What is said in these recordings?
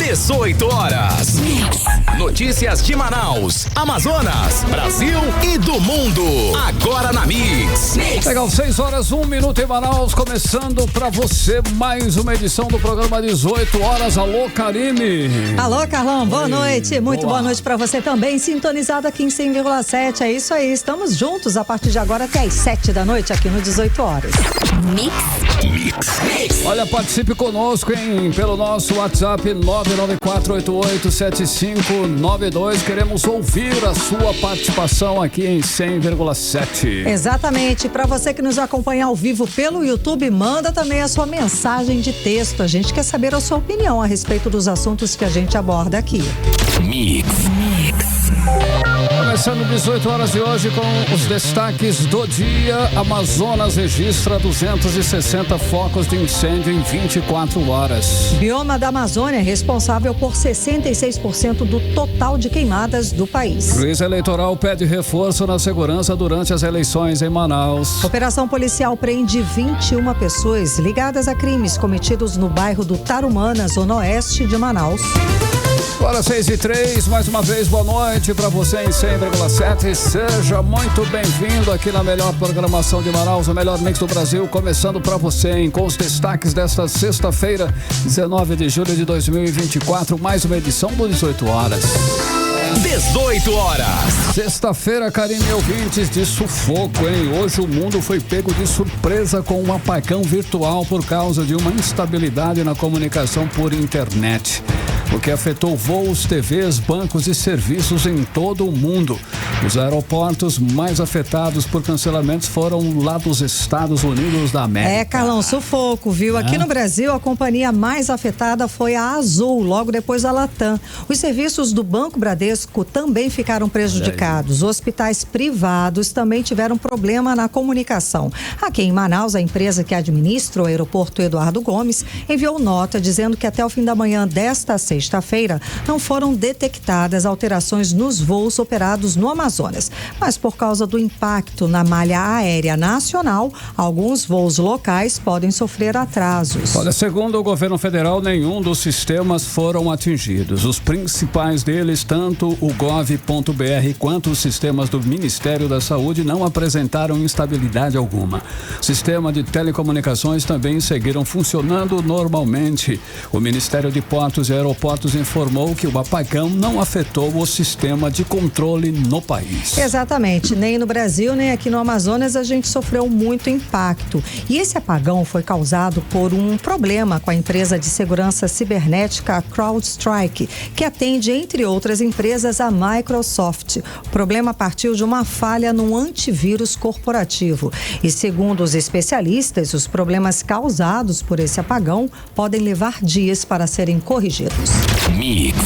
18 horas. Notícias de Manaus, Amazonas, Brasil e do mundo. Agora na Mix. Legal, 6 horas, 1 minuto em Manaus, começando pra você mais uma edição do programa 18 horas. Alô, Karine. Alô, Carlão, boa noite. Muito boa noite pra você também, sintonizado aqui em 100,7. É isso aí, estamos juntos a partir de agora até às 7 da noite aqui no 18 horas. Mix. Olha, participe conosco, hein, pelo nosso WhatsApp 994887592. Queremos ouvir a sua participação aqui em 100,7. Exatamente. Para você que nos acompanha ao vivo pelo YouTube, manda também a sua mensagem de texto. A gente quer saber a sua opinião a respeito dos assuntos que a gente aborda aqui. Mix. Começando 18 horas de hoje com os destaques do dia. Amazonas registra 260 focos de incêndio em 24 horas. Bioma da Amazônia é responsável por 66% do total de queimadas do país. Juiz eleitoral pede reforço na segurança durante as eleições em Manaus. Operação policial prende 21 pessoas ligadas a crimes cometidos no bairro do Tarumã, zona oeste de Manaus. Agora 6h03, mais uma vez boa noite para você em 100,7. Seja muito bem-vindo aqui na melhor programação de Manaus, o melhor mix do Brasil, começando para você, hein, com os destaques desta sexta-feira, 19 de julho de 2024, mais uma edição do 18 horas. 18 horas. Sexta-feira, Karine, ouvintes, de sufoco, hein? Hoje o mundo foi pego de surpresa com um apagão virtual por causa de uma instabilidade na comunicação por internet, o que afetou voos, TVs, bancos e serviços em todo o mundo. Os aeroportos mais afetados por cancelamentos foram lá dos Estados Unidos da América. É, Carlão, sufoco, viu? Aqui no Brasil, a companhia mais afetada foi a Azul, logo depois a Latam. Os serviços do Banco Bradesco também ficaram prejudicados. Hospitais privados também tiveram problema na comunicação. Aqui em Manaus, a empresa que administra o aeroporto Eduardo Gomes enviou nota dizendo que até o fim da manhã desta sexta-feira não foram detectadas alterações nos voos operados no Amazonas. Mas por causa do impacto na malha aérea nacional, alguns voos locais podem sofrer atrasos. Olha, segundo o governo federal, nenhum dos sistemas foram atingidos. Os principais deles, tanto o gov.br quanto os sistemas do Ministério da Saúde, não apresentaram instabilidade alguma. O sistema de telecomunicações também seguiram funcionando normalmente. O Ministério de Portos e Aeroportos informou que o apagão não afetou o sistema de controle no país. Exatamente, nem no Brasil nem aqui no Amazonas a gente sofreu muito impacto. E esse apagão foi causado por um problema com a empresa de segurança cibernética CrowdStrike, que atende, entre outras empresas, a Microsoft. O problema partiu de uma falha no antivírus corporativo. E segundo os especialistas, os problemas causados por esse apagão podem levar dias para serem corrigidos. Mix.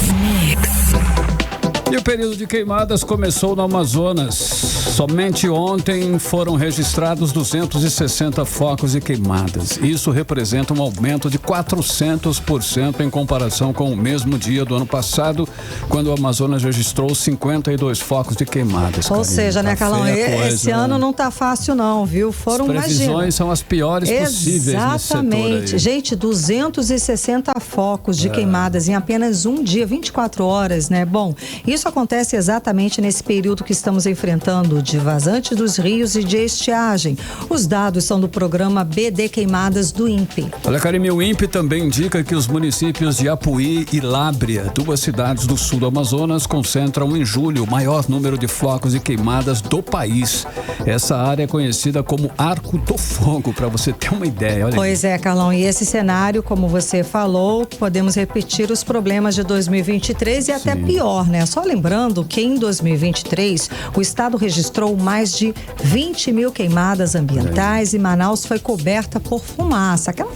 E o período de queimadas começou no Amazonas. Somente ontem foram registrados 260 focos de queimadas. Isso representa um aumento de 400% em comparação com o mesmo dia do ano passado, quando o Amazonas registrou 52 focos de queimadas. Ou seja, né, Carlão, esse ano não tá fácil não, viu? Foram, as previsões são as piores possíveis nesse setor aí. Exatamente. Gente, 260 focos de queimadas em apenas um dia, 24 horas, né? Bom, isso acontece exatamente nesse período que estamos enfrentando de vazante dos rios e de estiagem. Os dados são do programa BD Queimadas do INPE. Olha, Karine, o INPE também indica que os municípios de Apuí e Lábrea, duas cidades do sul do Amazonas, concentram em julho o maior número de focos de queimadas do país. Essa área é conhecida como Arco do Fogo, para você ter uma ideia. Olha, pois é, Carlão, e esse cenário, como você falou, podemos repetir os problemas de 2023 e até pior, né? Só lembrando que em 2023 o estado registrou mais de 20 mil queimadas ambientais e Manaus foi coberta por fumaça, aquela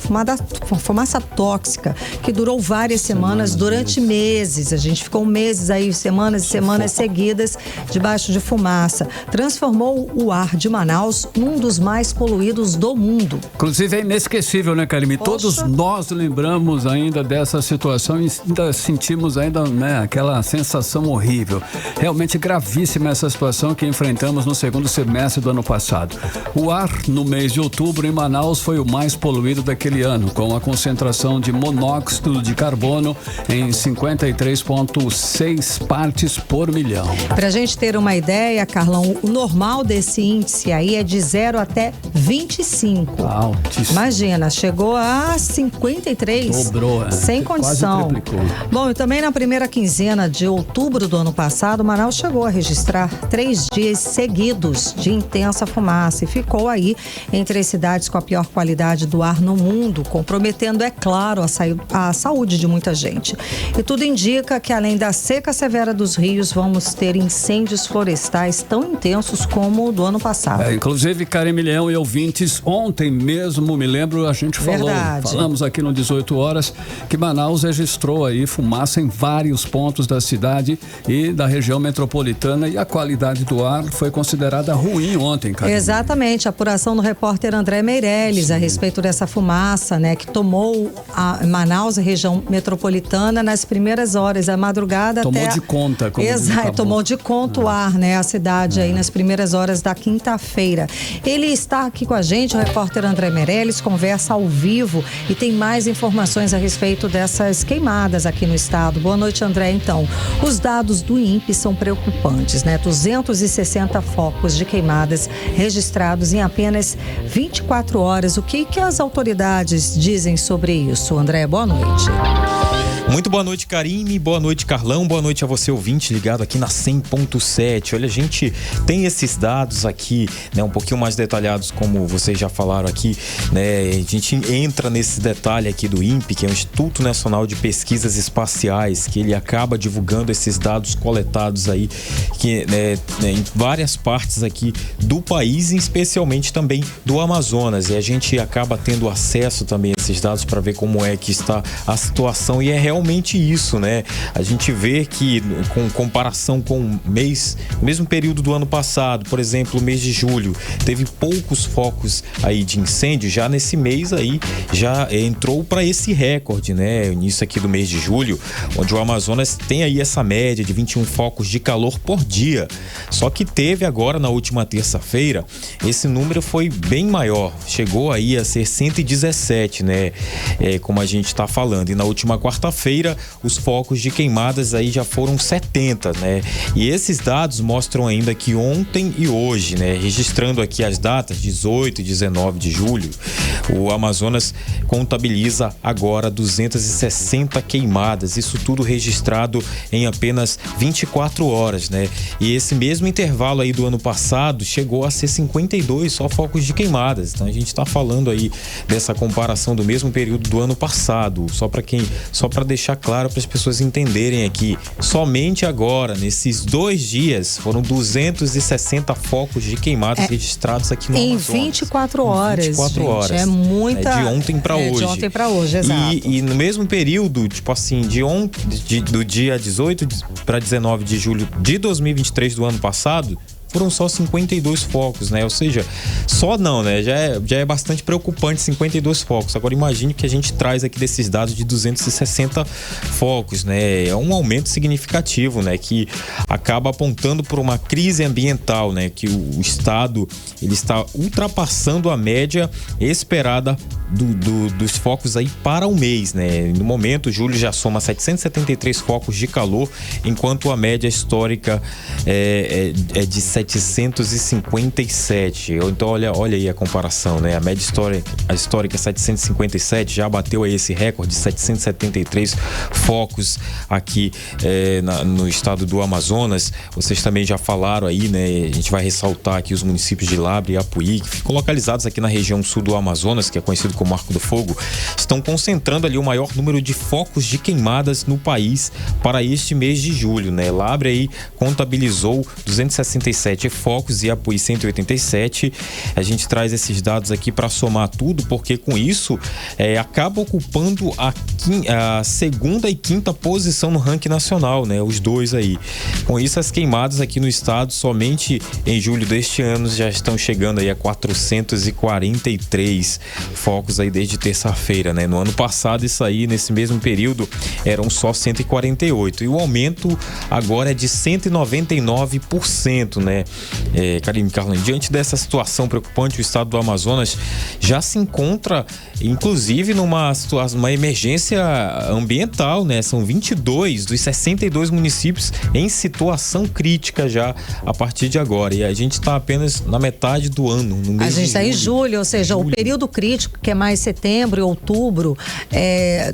fumaça tóxica que durou várias semanas durante meses. A gente ficou meses aí, semanas e semanas seguidas debaixo de fumaça. Transformou o ar de Manaus num dos mais poluídos do mundo. Inclusive é inesquecível, né, Karine? Todos nós lembramos ainda dessa situação e ainda sentimos ainda, né, aquela sensação horrível horrível. Realmente gravíssima essa situação que enfrentamos no segundo semestre do ano passado. O ar no mês de outubro em Manaus foi o mais poluído daquele ano, com a concentração de monóxido de carbono em 53,6 partes por milhão. Pra gente ter uma ideia, Carlão, o normal desse índice aí é de 0 até 25. Altíssimo. Imagina, chegou a 53. Dobrou, sem condição. Quase triplicou. Bom, e também na primeira quinzena de outubro do ano passado, Manaus chegou a registrar 3 dias seguidos de intensa fumaça e ficou aí entre as cidades com a pior qualidade do ar no mundo, comprometendo, é claro, a saúde de muita gente. E tudo indica que, além da seca severa dos rios, vamos ter incêndios florestais tão intensos como o do ano passado. Inclusive, Karime Leão e ouvintes, ontem mesmo, me lembro, a gente falamos aqui no 18 horas, que Manaus registrou aí fumaça em vários pontos da cidade e da região metropolitana, e a qualidade do ar foi considerada ruim ontem, Karime. Exatamente, a apuração do repórter André Meirelles a respeito dessa fumaça, né, que tomou a Manaus, a região metropolitana, nas primeiras horas da madrugada. Tomou de conta. Exato, tomou de conta o ar, né, a cidade aí nas primeiras horas da quinta-feira. Ele está aqui com a gente, o repórter André Meirelles, conversa ao vivo e tem mais informações a respeito dessas queimadas aqui no estado. Boa noite, André. Então, os dados do INPE são preocupantes, né? 260 focos de queimadas registrados em apenas 24 horas. O que as autoridades dizem sobre isso? André, boa noite. Muito boa noite, Karime, boa noite, Carlão, boa noite a você, ouvinte, ligado aqui na 100.7. Olha, a gente tem esses dados aqui, né, um pouquinho mais detalhados, como vocês já falaram aqui, né, a gente entra nesse detalhe aqui do INPE, que é o Instituto Nacional de Pesquisas Espaciais, que ele acaba divulgando esses dados coletados aí, que, né, em várias partes aqui do país, e especialmente também do Amazonas, e a gente acaba tendo acesso também a esses dados para ver como é que está a situação, e é realmente isso, né? A gente vê que, com comparação com o mesmo período do ano passado, por exemplo, o mês de julho, teve poucos focos aí de incêndio. Já nesse mês aí, já entrou para esse recorde, né? Início aqui do mês de julho, onde o Amazonas tem aí essa média de 21 focos de calor por dia. Só que teve agora, na última terça-feira, esse número foi bem maior. Chegou aí a ser 117, né? Como a gente está falando. E na última quarta-feira, os focos de queimadas aí já foram 70, né? E esses dados mostram ainda que ontem e hoje, né, registrando aqui as datas 18 e 19 de julho, o Amazonas contabiliza agora 260 queimadas, isso tudo registrado em apenas 24 horas, né? E esse mesmo intervalo aí do ano passado chegou a ser 52 só focos de queimadas. Então a gente está falando aí dessa comparação do mesmo período do ano passado, só para deixar claro para as pessoas entenderem aqui, somente agora, nesses 2 dias, foram 260 focos de queimadas registrados aqui no Amazonas. Em 24 horas, 24 gente, horas. É muita... De ontem para hoje. De ontem para hoje, exato. E no mesmo período, tipo assim, do dia 18 para 19 de julho de 2023 do ano passado, foram só 52 focos, né? Ou seja, só não, né? Já é bastante preocupante 52 focos. Agora imagine que a gente traz aqui desses dados de 260 focos, né? É um aumento significativo, né? Que acaba apontando por uma crise ambiental, né? Que o estado, ele está ultrapassando a média esperada dos focos aí para o mês, né? No momento, julho já soma 773 focos de calor, enquanto a média histórica é de 757. Então olha aí a comparação, né? A média histórica 757 já bateu aí esse recorde de 773 focos aqui no estado do Amazonas. Vocês também já falaram aí, né? A gente vai ressaltar aqui os municípios de Labre e Apuí, que ficam localizados aqui na região sul do Amazonas, que é conhecido como Arco do Fogo, estão concentrando ali o maior número de focos de queimadas no país para este mês de julho, né? Labre aí contabilizou 267 127 focos e Apuí 187. A gente traz esses dados aqui para somar tudo, porque com isso acaba ocupando a segunda e quinta posição no ranking nacional, né? Os dois aí. Com isso, as queimadas aqui no estado, somente em julho deste ano, já estão chegando aí a 443 focos aí desde terça-feira, né? No ano passado, isso aí, nesse mesmo período, eram só 148. E o aumento agora é de 199%, né? Karine, Carlão, diante dessa situação preocupante, o estado do Amazonas já se encontra, inclusive, numa emergência ambiental, né? São 22 dos 62 municípios em situação crítica já a partir de agora. E a gente está apenas na metade do ano, no mês A gente está em julho, ou seja, julho. O período crítico, que é mais setembro e outubro,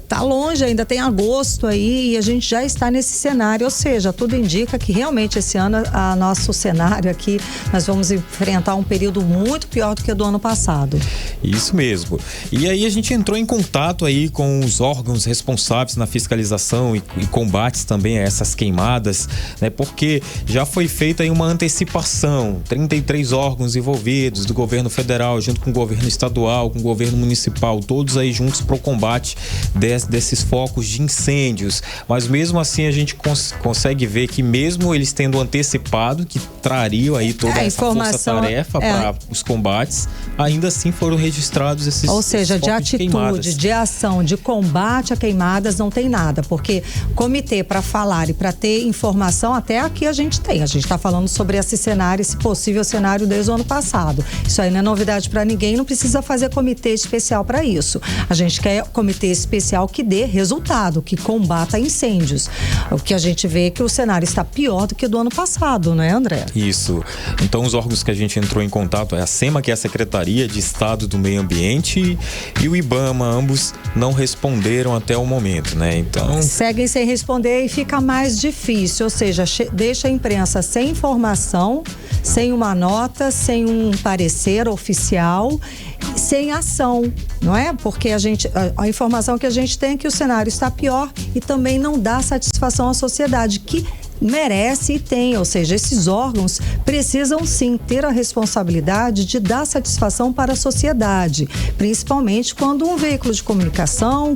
tá longe, ainda tem agosto aí, e a gente já está nesse cenário, ou seja, tudo indica que realmente esse ano nosso cenário aqui, nós vamos enfrentar um período muito pior do que o do ano passado. Isso mesmo. E aí a gente entrou em contato aí com os órgãos responsáveis na fiscalização e combates também a essas queimadas, né? Porque já foi feita aí uma antecipação, 33 órgãos envolvidos do governo federal, junto com o governo estadual, com o governo municipal, todos aí juntos para o combate desses focos de incêndios. Mas mesmo assim a gente consegue ver que mesmo eles tendo antecipado que trariam aí toda essa força-tarefa para os combates, ainda assim foram registrados esses Ou seja, de atitude, de ação, de combate a queimadas não tem nada, porque comitê para falar e para ter informação, até aqui a gente tem. A gente está falando sobre esse cenário, esse possível cenário desde o ano passado. Isso aí não é novidade para ninguém, não precisa fazer comitê especial para isso. A gente quer comitê especial que dê resultado, que combata incêndios. O que a gente vê é que o cenário está pior do que o do ano passado, não é, André? Isso. Então, os órgãos que a gente entrou em contato é a SEMA, que é a Secretaria de Estado do Meio Ambiente, e o IBAMA, ambos não responderam até o momento, né? Então... Seguem sem responder e fica mais difícil, ou seja, deixa a imprensa sem informação, sem uma nota, sem um parecer oficial, sem ação, não é? Porque a informação que a gente tem é que o cenário está pior e também não dá satisfação à sociedade, que merece e tem, ou seja, esses órgãos precisam sim ter a responsabilidade de dar satisfação para a sociedade, principalmente quando um veículo de comunicação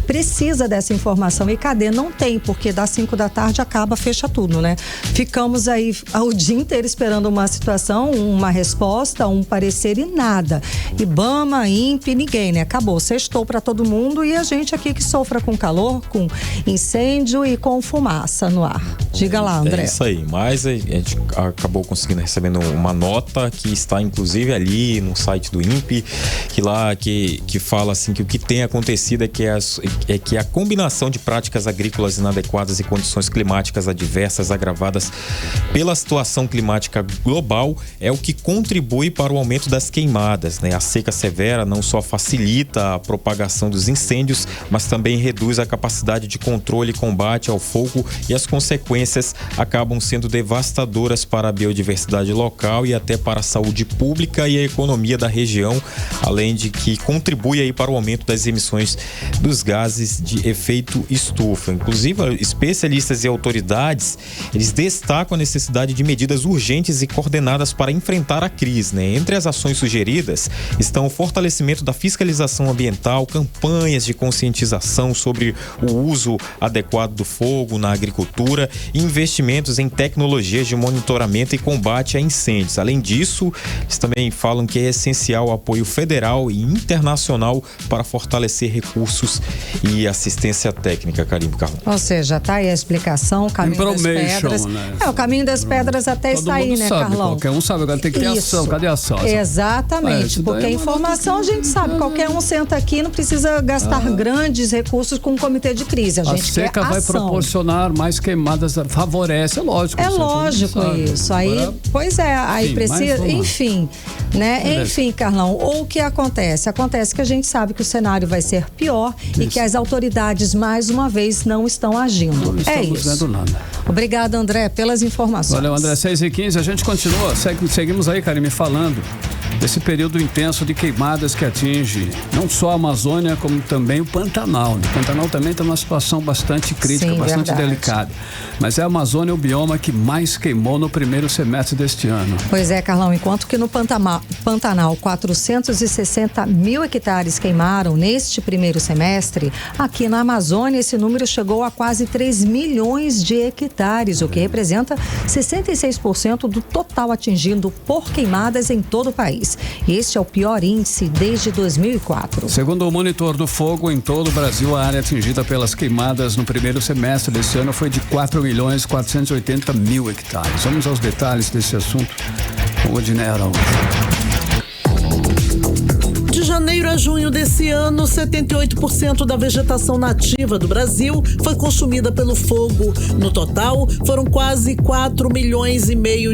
precisa dessa informação e cadê? Não tem, porque das 5 da tarde fecha tudo, né? Ficamos aí o dia inteiro esperando uma situação, uma resposta, um parecer e nada. IBAMA, INPE, ninguém, né? Acabou, sextou para todo mundo e a gente aqui que sofra com calor, com incêndio e com fumaça no ar. Diga lá, André. É isso aí, mas a gente acabou conseguindo recebendo uma nota que está inclusive ali no site do INPE, que fala assim que o que tem acontecido é que a combinação de práticas agrícolas inadequadas e condições climáticas adversas agravadas pela situação climática global é o que contribui para o aumento das queimadas, né? A seca severa não só facilita a propagação dos incêndios, mas também reduz a capacidade de controle e combate ao fogo, e as consequências acabam sendo devastadoras para a biodiversidade local e até para a saúde pública e a economia da região, além de que contribui aí para o aumento das emissões dos gases de efeito estufa. Inclusive, especialistas e autoridades, eles destacam a necessidade de medidas urgentes e coordenadas para enfrentar a crise, né? Entre as ações sugeridas estão o fortalecimento da fiscalização ambiental, campanhas de conscientização sobre o uso adequado do fogo na agricultura e investimentos em tecnologias de monitoramento e combate a incêndios. Além disso, eles também falam que é essencial o apoio federal e internacional para fortalecer recursos e assistência técnica, Karine, Carlão. Ou seja, tá aí a explicação, o caminho das pedras. Né? O caminho das pedras até todo está aí, né, sabe, Carlão? Qualquer um sabe, agora tem que ter ação. Cadê a ação? Exatamente, porque a informação a gente sabe, qualquer um senta aqui, não precisa gastar grandes recursos com um comitê de crise. A gente quer seca vai ação. proporcionar mais queimadas, favorece, é lógico. É lógico isso. Aí, agora, pois é, aí precisa, enfim, né? Beleza. Enfim, Carlão, ou o que acontece? Acontece que a gente sabe que o cenário vai ser pior e que as autoridades, mais uma vez, não estão agindo. Não estamos vendo nada. Obrigada, André, pelas informações. Valeu, André. 6h15, a gente continua. Seguimos aí, Karine, falando desse período intenso de queimadas que atinge não só a Amazônia, como também o Pantanal. O Pantanal também está numa situação bastante crítica, Sim, bastante verdade. delicada. Mas é a Amazônia o bioma que mais queimou no primeiro semestre deste ano. Pois é, Carlão, enquanto que no Pantanal 460 mil hectares queimaram neste primeiro semestre, aqui na Amazônia esse número chegou a quase 3 milhões de hectares, o que representa 66% do total atingido por queimadas em todo o país. Este é o pior índice desde 2004. Segundo o Monitor do Fogo, em todo o Brasil, a área atingida pelas queimadas no primeiro semestre desse ano foi de 4.480.000 hectares. Vamos aos detalhes desse assunto com o Odinei Araújo. De janeiro a junho desse ano, 78% da vegetação nativa do Brasil foi consumida pelo fogo. No total, foram quase 4,5 milhões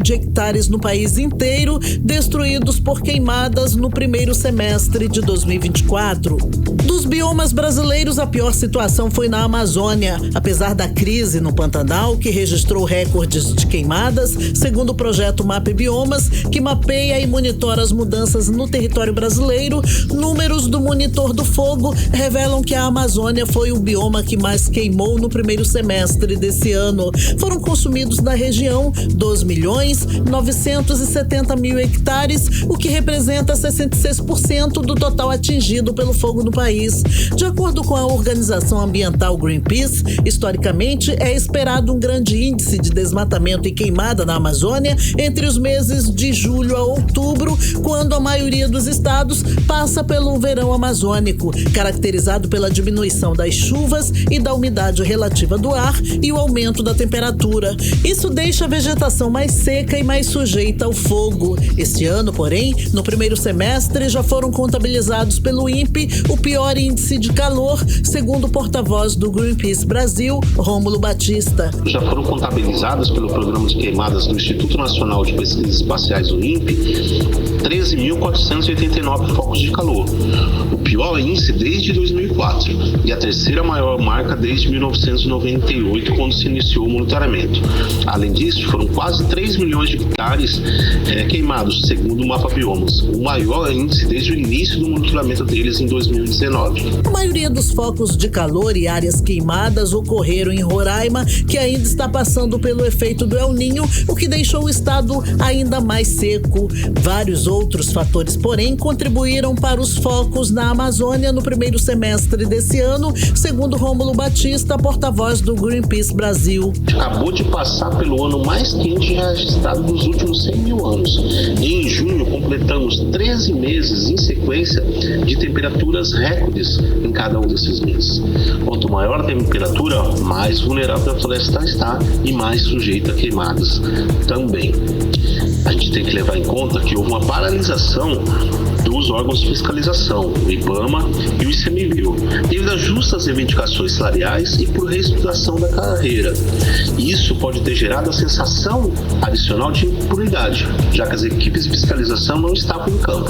de hectares no país inteiro, destruídos por queimadas no primeiro semestre de 2024. Dos biomas brasileiros, a pior situação foi na Amazônia. Apesar da crise no Pantanal, que registrou recordes de queimadas, segundo o projeto MAP Biomas, que mapeia e monitora as mudanças no território brasileiro, números do Monitor do Fogo revelam que a Amazônia foi o bioma que mais queimou no primeiro semestre desse ano. Foram consumidos na região 2.970.000 hectares, o que representa 66% do total atingido pelo fogo no país. De acordo com a organização ambiental Greenpeace, historicamente é esperado um grande índice de desmatamento e queimada na Amazônia entre os meses de julho a outubro, quando a maioria dos estados passa pelo verão amazônico, caracterizado pela diminuição das chuvas e da umidade relativa do ar e o aumento da temperatura. Isso deixa a vegetação mais seca e mais sujeita ao fogo. Este ano, porém, no primeiro semestre já foram contabilizados pelo INPE o pior índice de calor, segundo o porta-voz do Greenpeace Brasil, Rômulo Batista. Já foram contabilizadas pelo Programa de Queimadas do Instituto Nacional de Pesquisas Espaciais, o INPE, 13.489 focos de calor, o pior índice desde 2004 e a terceira maior marca desde 1998, quando se iniciou o monitoramento. Além disso, foram quase 3 milhões de hectares queimados, segundo o Mapa Biomas, o maior índice desde o início do monitoramento deles em 2019. A maioria dos focos de calor e áreas queimadas ocorreram em Roraima, que ainda está passando pelo efeito do El Niño, o que deixou o estado ainda mais seco. Vários outros fatores, porém, contribuíram para os focos na Amazônia no primeiro semestre desse ano, segundo Rômulo Batista, porta-voz do Greenpeace Brasil. Acabou de passar pelo ano mais quente registrado dos últimos 100 mil anos. E em junho completamos 13 meses em sequência de temperaturas recordes em cada um desses meses. Quanto maior a temperatura, mais vulnerável a floresta está e mais sujeita a queimadas também. A gente tem que levar em conta que houve uma paralisação dos órgãos de fiscalização, o IBAMA e o ICMBio, devido a justas reivindicações salariais e por reestruturação da carreira. Isso pode ter gerado a sensação adicional de impunidade, já que as equipes de fiscalização não estavam em campo.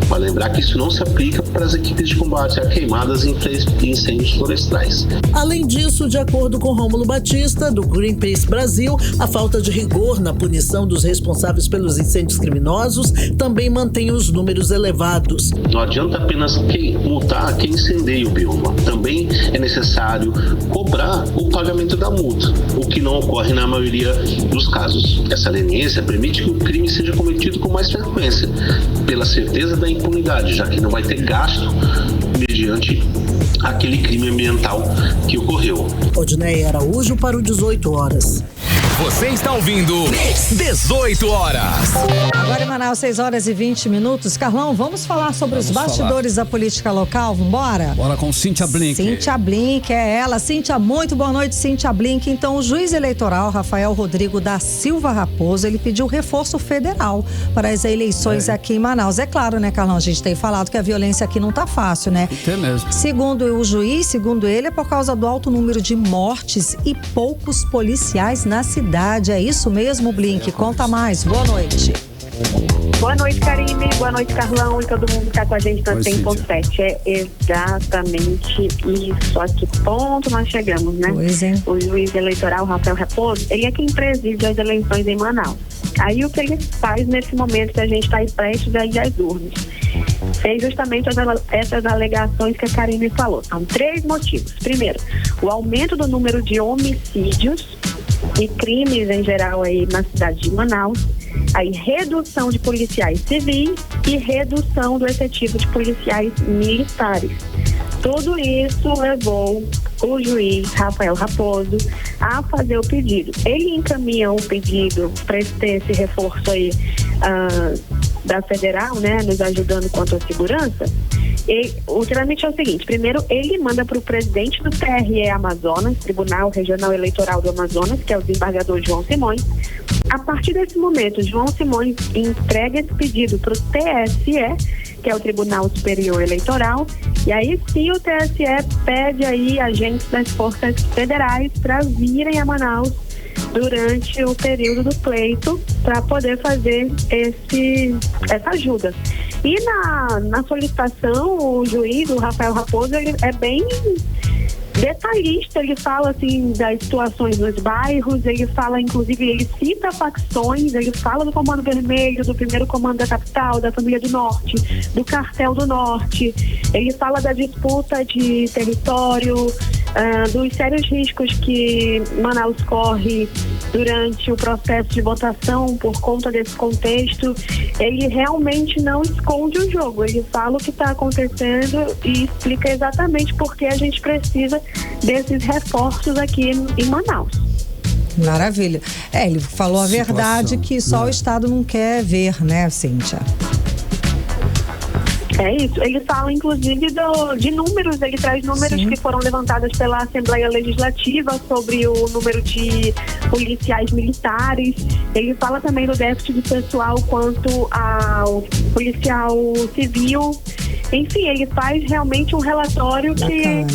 Vale lembrar que isso não se aplica para as equipes de combate a queimadas e incêndios florestais. Além disso, de acordo com Rômulo Batista, do Greenpeace Brasil, a falta de rigor na punição dos responsáveis pelos incêndios criminosos também mantém os números elevados. Não adianta apenas multar quem incendeia o bioma. Também é necessário cobrar o pagamento da multa, o que não ocorre na maioria dos casos. Essa leniência permite que o crime seja cometido com mais frequência, pela certeza da impunidade, já que não vai ter gasto mediante aquele crime ambiental que ocorreu. Odinei Araújo para o 18 horas. Você está ouvindo 18 horas. Agora em Manaus, 6 horas e 20 minutos. Carlão, vamos falar sobre os bastidores da política local? Vambora? Bora com Cíntia Blink. Cíntia Blink, é ela. Cíntia, muito boa noite, Cíntia Blink. Então, o juiz eleitoral Rafael Rodrigo da Silva Raposo, ele pediu reforço federal para as eleições aqui em Manaus. É claro, né, Carlão? A gente tem falado que a violência aqui não tá fácil, né? Tem mesmo. Segundo o juiz, segundo ele, é por causa do alto número de mortes e poucos policiais na cidade. É isso mesmo, Blink? Conta mais. Boa noite. Boa noite, Karine. Boa noite, Carlão e todo mundo que está com a gente na 100.7. É exatamente isso. A que ponto nós chegamos, né? Pois é. O juiz eleitoral, Rafael Raposo, ele é quem preside as eleições em Manaus. Aí o que ele faz nesse momento que a gente está prestes a ir às urnas? Fez justamente essas alegações que a Karine falou. São 3 motivos. Primeiro, o aumento do número de homicídios e crimes em geral aí na cidade de Manaus, aí redução de policiais civis e redução do efetivo de policiais militares. Tudo isso levou o juiz Rafael Raposo a fazer o pedido. Ele encaminha um pedido para ter esse reforço aí da federal, né, nos ajudando quanto à segurança. E o trâmite é o seguinte: primeiro ele manda para o presidente do TRE Amazonas, Tribunal Regional Eleitoral do Amazonas, que é o desembargador João Simões. A partir desse momento, João Simões entrega esse pedido para o TSE, que é o Tribunal Superior Eleitoral, e aí sim o TSE pede aí agentes das forças federais para virem a Manaus durante o período do pleito para poder fazer essa ajuda. E na solicitação, o juiz, o Rafael Raposo, ele é bem detalhista, ele fala assim das situações nos bairros, ele fala, inclusive, ele cita facções, ele fala do Comando Vermelho, do primeiro comando da capital, da Família do Norte, do Cartel do Norte, ele fala da disputa de território, dos sérios riscos que Manaus corre durante o processo de votação por conta desse contexto. Ele realmente não esconde o jogo, ele fala o que está acontecendo e explica exatamente por que a gente precisa desses reforços aqui em Manaus. Maravilha. Ele falou a verdade que só o Estado não quer ver, né, Cíntia? É isso, ele fala inclusive de números, ele traz números que foram levantados pela Assembleia Legislativa sobre o número de policiais militares, ele fala também do déficit de pessoal quanto ao policial civil, enfim, ele faz realmente um relatório que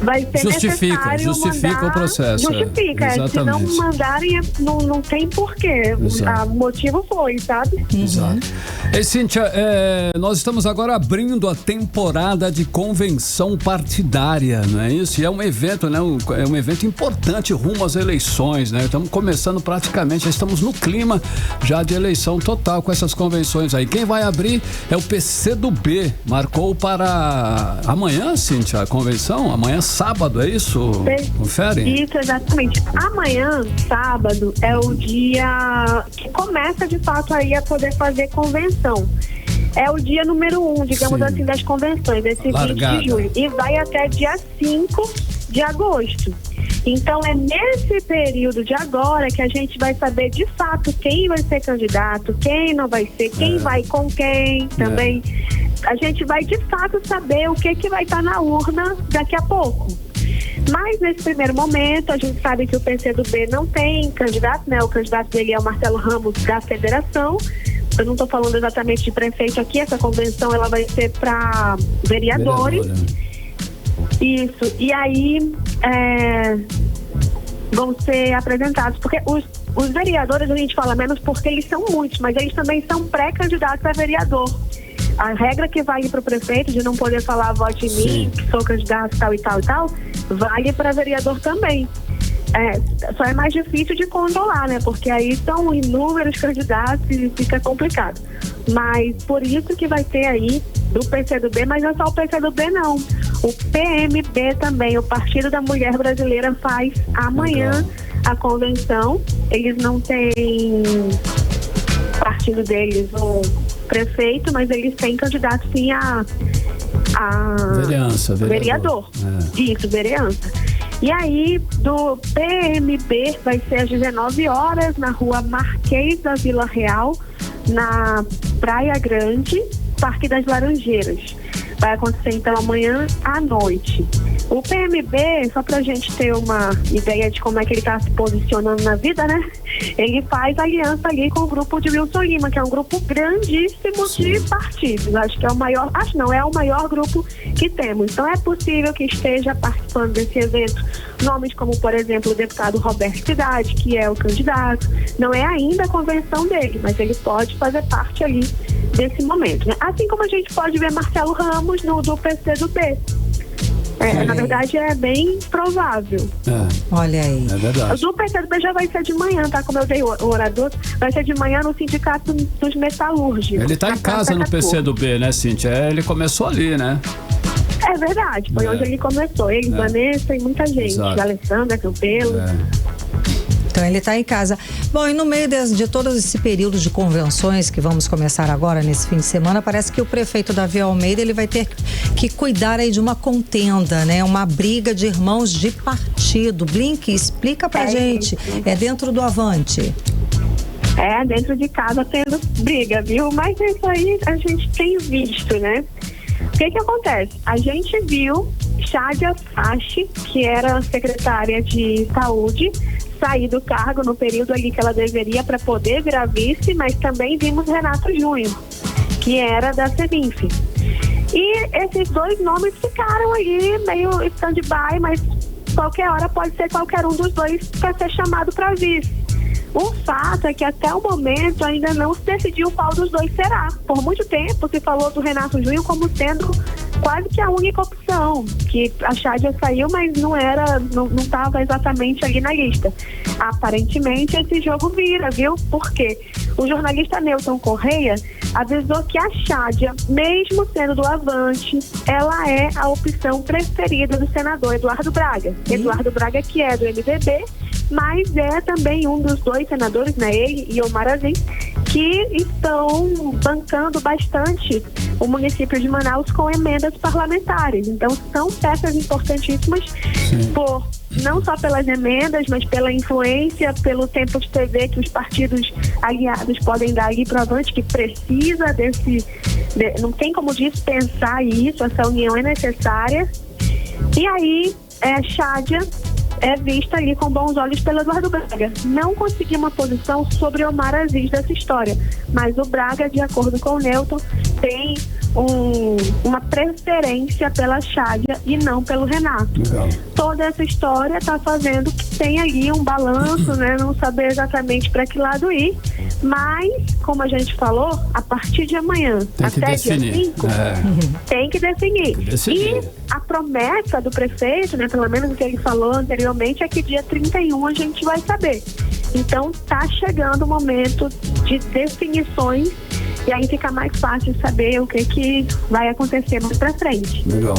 vai ser necessário justifica mandar, o processo. Justifica, se não mandarem não tem porquê, o motivo foi, sabe? Exato. Ei, Cíntia, nós estamos agora abrindo a temporada de convenção partidária, não é isso? E é um evento, né? É um evento importante rumo às eleições, né? Estamos começando praticamente, já estamos no clima já de eleição total com essas convenções aí. Quem vai abrir é o PCdoB. Marcou para amanhã, Cíntia, a convenção? Amanhã, sábado, é isso? Confere? Isso, exatamente. Amanhã, sábado, é o dia que começa de fato aí a poder fazer convenção. É o dia número 1, digamos assim, das convenções, esse 20 de julho. E vai até dia 5 de agosto. Então é nesse período de agora que a gente vai saber de fato quem vai ser candidato, quem não vai ser, quem vai com quem também. A gente vai de fato saber o que vai estar na urna daqui a pouco. Mas nesse primeiro momento, a gente sabe que o PCdoB não tem candidato, né? O candidato dele é o Marcelo Ramos, da federação. Eu não estou falando exatamente de prefeito aqui, essa convenção ela vai ser para vereadores. Isso. E aí vão ser apresentados, porque os vereadores a gente fala menos porque eles são muitos, mas eles também são pré-candidatos a vereador. A regra que vale para o prefeito de não poder falar vote em mim, que sou candidato tal e tal e tal, vale para vereador também. Só é mais difícil de controlar, né? Porque aí são inúmeros candidatos e fica complicado. Mas por isso que vai ter aí do PCdoB, mas não é só o PCdoB não. O PMB também, o Partido da Mulher Brasileira, faz amanhã a convenção. Eles não têm partido deles o prefeito, mas eles têm candidato sim a vereador. Isso, vereança. E aí, do PMB vai ser às 19 horas na rua Marquês da Vila Real, na Praia Grande, Parque das Laranjeiras. Vai acontecer então amanhã à noite. O PMB, só pra gente ter uma ideia de como é que ele tá se posicionando na vida, né? Ele faz aliança ali com o grupo de Wilson Lima, que é um grupo grandíssimo de partidos. Acho que é o maior, é o maior grupo que temos. Então é possível que esteja participando desse evento nomes como, por exemplo, o deputado Roberto Cidade, que é o candidato. Não é ainda a convenção dele, mas ele pode fazer parte ali desse momento, né? Assim como a gente pode ver Marcelo Ramos do PCdoB. Na verdade, é bem provável. Olha aí. É verdade. O do PCdoB já vai ser de manhã, tá? Como eu dei o orador, vai ser de manhã no Sindicato dos Metalúrgicos. Ele tá em casa no PCdoB, né, Cíntia? Ele começou ali, né? É verdade, foi onde ele começou. Ele, Vanessa e muita gente. Exato. Alessandra, Campelo. Então ele está em casa. Bom, e no meio de todo esse período de convenções que vamos começar agora nesse fim de semana, parece que o prefeito Davi Almeida ele vai ter que cuidar aí de uma contenda, né? Uma briga de irmãos de partido. Blink, explica pra gente. É dentro do Avante. Dentro de casa tendo briga, viu? Mas isso aí a gente tem visto, né? O que acontece? A gente viu Chádia Fache, que era secretária de saúde, sair do cargo no período ali que ela deveria para poder virar vice, mas também vimos Renato Júnior, que era da CEMINF. E esses dois nomes ficaram aí meio stand-by, mas qualquer hora pode ser qualquer um dos dois para ser chamado para vice. O fato é que até o momento ainda não se decidiu qual dos dois será. Por muito tempo se falou do Renato Júnior como sendo quase que a única opção, que a Chádia saiu, mas não estava exatamente ali na lista. Aparentemente esse jogo vira, viu? Porque o jornalista Newton Correia avisou que a Chádia, mesmo sendo do Avante, ela é a opção preferida do senador Eduardo Braga. Eduardo Braga, que é do MDB, mas é também um dos dois senadores, né, ele e Omar Aziz, que estão bancando bastante o município de Manaus com emendas parlamentares. Então são peças importantíssimas não só pelas emendas, mas pela influência, pelo tempo de TV que os partidos aliados podem dar ali para o Avante, que precisa não tem como dispensar isso, essa união é necessária. E aí, Chádia é vista ali com bons olhos pelo Eduardo Braga. Não consegui uma posição sobre Omar Aziz dessa história, mas o Braga, de acordo com o Newton, tem uma preferência pela Chádia e não pelo Renato. Legal. Toda essa história está fazendo que tem ali um balanço, né? Não saber exatamente para que lado ir, mas, como a gente falou, a partir de amanhã até dia 5, tem que definir. E a promessa do prefeito, né, pelo menos o que ele falou anteriormente, é que dia 31 a gente vai saber. Então tá chegando o momento de definições e aí fica mais fácil saber o que vai acontecer mais pra frente. Legal.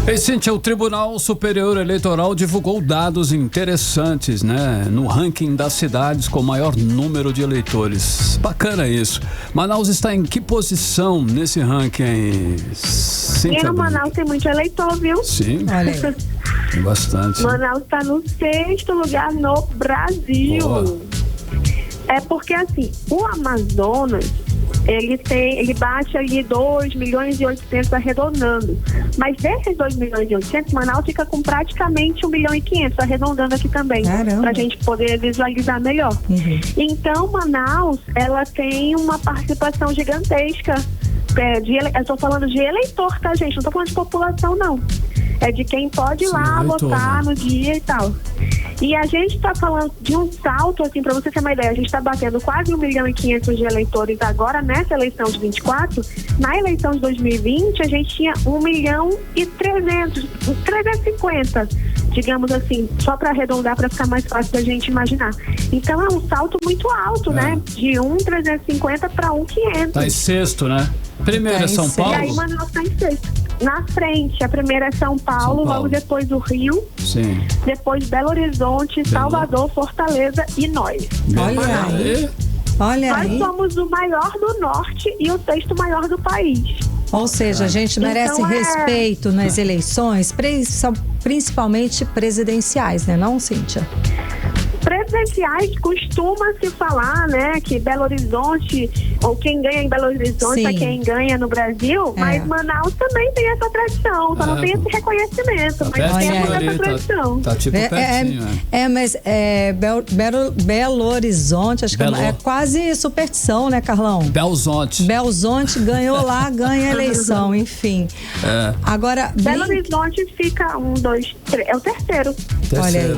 Ei, Cíntia, o Tribunal Superior Eleitoral divulgou dados interessantes, né? No ranking das cidades com maior número de eleitores. Bacana isso. Manaus está em que posição nesse ranking, Cíntia? Manaus tem muito eleitor, viu? Sim. Olha aí. Tem bastante. Manaus está no 6º lugar no Brasil. Boa. É porque, assim, o Amazonas, ele bate ali 2 milhões e 800 arredondando. Mas desses 2 milhões e 800, Manaus fica com praticamente 1 milhão e 500 arredondando aqui também. Pra gente poder visualizar melhor. Então, Manaus, ela tem uma participação gigantesca. Eu estou falando de eleitor, tá, gente? Não estou falando de população, não. É de quem pode ir lá votar no dia e tal. E a gente está falando de um salto, assim, para você ter uma ideia, a gente está batendo quase 1 milhão e 500 de eleitores agora nessa eleição de 24. Na eleição de 2020, a gente tinha 1 milhão e 350, digamos assim, só para arredondar, para ficar mais fácil da gente imaginar. Então é um salto muito alto, né? De 1,350 para 1,500. Tá em sexto, né? Primeiro é São Paulo. E aí Manaus tá em sexto. Na frente, a primeira é São Paulo, logo depois o Rio. Sim. Depois Belo Horizonte, Salvador, Fortaleza e nós. Olha aí. Olha aí. Nós somos o maior do norte e o 6º maior do país. Ou seja, a gente merece respeito nas eleições, principalmente presidenciais, né, não, Cíntia? Presidenciais costuma se falar, né, que Belo Horizonte, ou quem ganha em Belo Horizonte é quem ganha no Brasil, mas Manaus também tem essa tradição, só não tem esse reconhecimento, mas temos essa tradição. Tá tipo pertinho, mas Belo Horizonte, acho que é quase superstição, né, Carlão? Belzonte ganhou lá, ganha a eleição, enfim. Agora, Belo Horizonte fica 1, 2, 3, é o terceiro. Olha aí.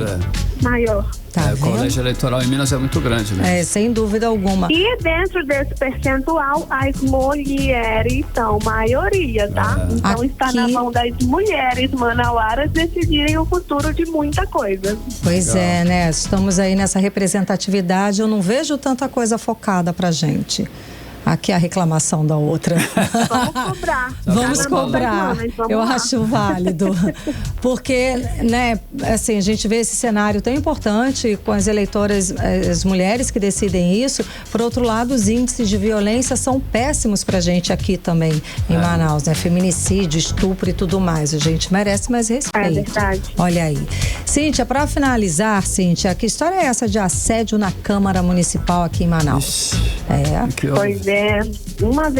Maior. Tá vendo? colégio eleitoral em Minas é muito grande, né? Sem dúvida alguma. E dentro desse percentual, as mulheres são maioria, tá? Então está na mão das mulheres manauaras decidirem o futuro de muita coisa. Pois é, né? Estamos aí nessa representatividade, eu não vejo tanta coisa focada pra gente. Aqui a reclamação da outra. Vamos cobrar. Vamos cobrar. Eu acho válido. Porque, né, assim, a gente vê esse cenário tão importante com as eleitoras, as mulheres que decidem isso. Por outro lado, os índices de violência são péssimos pra gente aqui também em Manaus, né? Feminicídio, estupro e tudo mais. A gente merece mais respeito. É verdade. Olha aí. Cíntia, pra finalizar, Cíntia, que história é essa de assédio na Câmara Municipal aqui em Manaus? Pois é, uma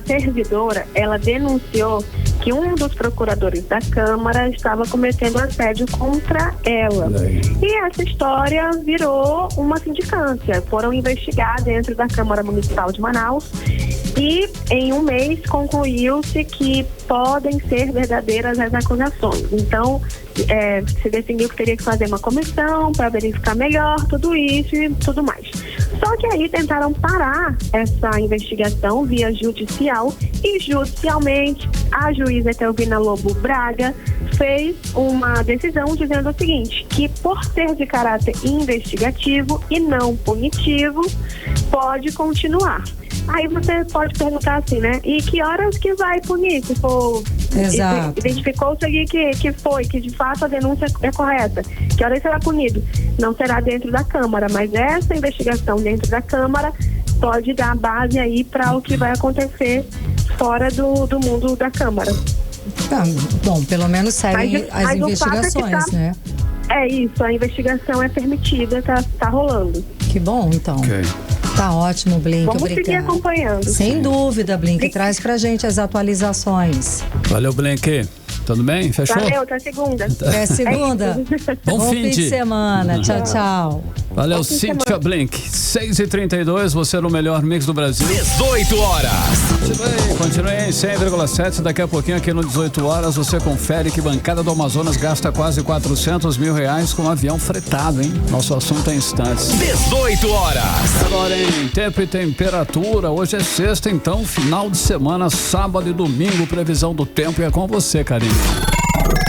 servidora, ela denunciou que um dos procuradores da Câmara estava cometendo assédio contra ela. E essa história virou uma sindicância. Foram investigar dentro da Câmara Municipal de Manaus e em um mês concluiu-se que podem ser verdadeiras as acusações. Então, se definiu que teria que fazer uma comissão para verificar melhor tudo isso e tudo mais. Só que aí tentaram parar essa investigação via judicial e judicialmente a juíza Etelvina Lobo Braga fez uma decisão dizendo o seguinte, que por ser de caráter investigativo e não punitivo, pode continuar. Aí você pode perguntar assim, né? E que horas que vai punir? Se for identificou-se ali que de fato a denúncia é correta. Que horas será punido? Não será dentro da Câmara, mas essa investigação dentro da Câmara pode dar base aí para o que vai acontecer fora do mundo da Câmara. Bom, pelo menos seguem as investigações, né? É isso, a investigação é permitida, tá rolando. Que bom, então. Ok. Tá ótimo, Blink. Vamos obrigada. seguir acompanhando. Sem dúvida, Blink. Traz pra gente as atualizações. Valeu, Blink. Tudo bem? Fechou? Valeu, até segunda. Até segunda. Bom fim de semana. Tchau, tchau. Valeu, Cíntia Blink. 6h32, você no melhor mix do Brasil. 18 horas. Continue em 100,7. Daqui a pouquinho aqui no 18 horas você confere que bancada do Amazonas gasta quase R$400 mil com um avião fretado, hein? Nosso assunto é instantes. 18 horas. Agora em tempo e temperatura, hoje é sexta, então final de semana, sábado e domingo, previsão do tempo é com você, Karine.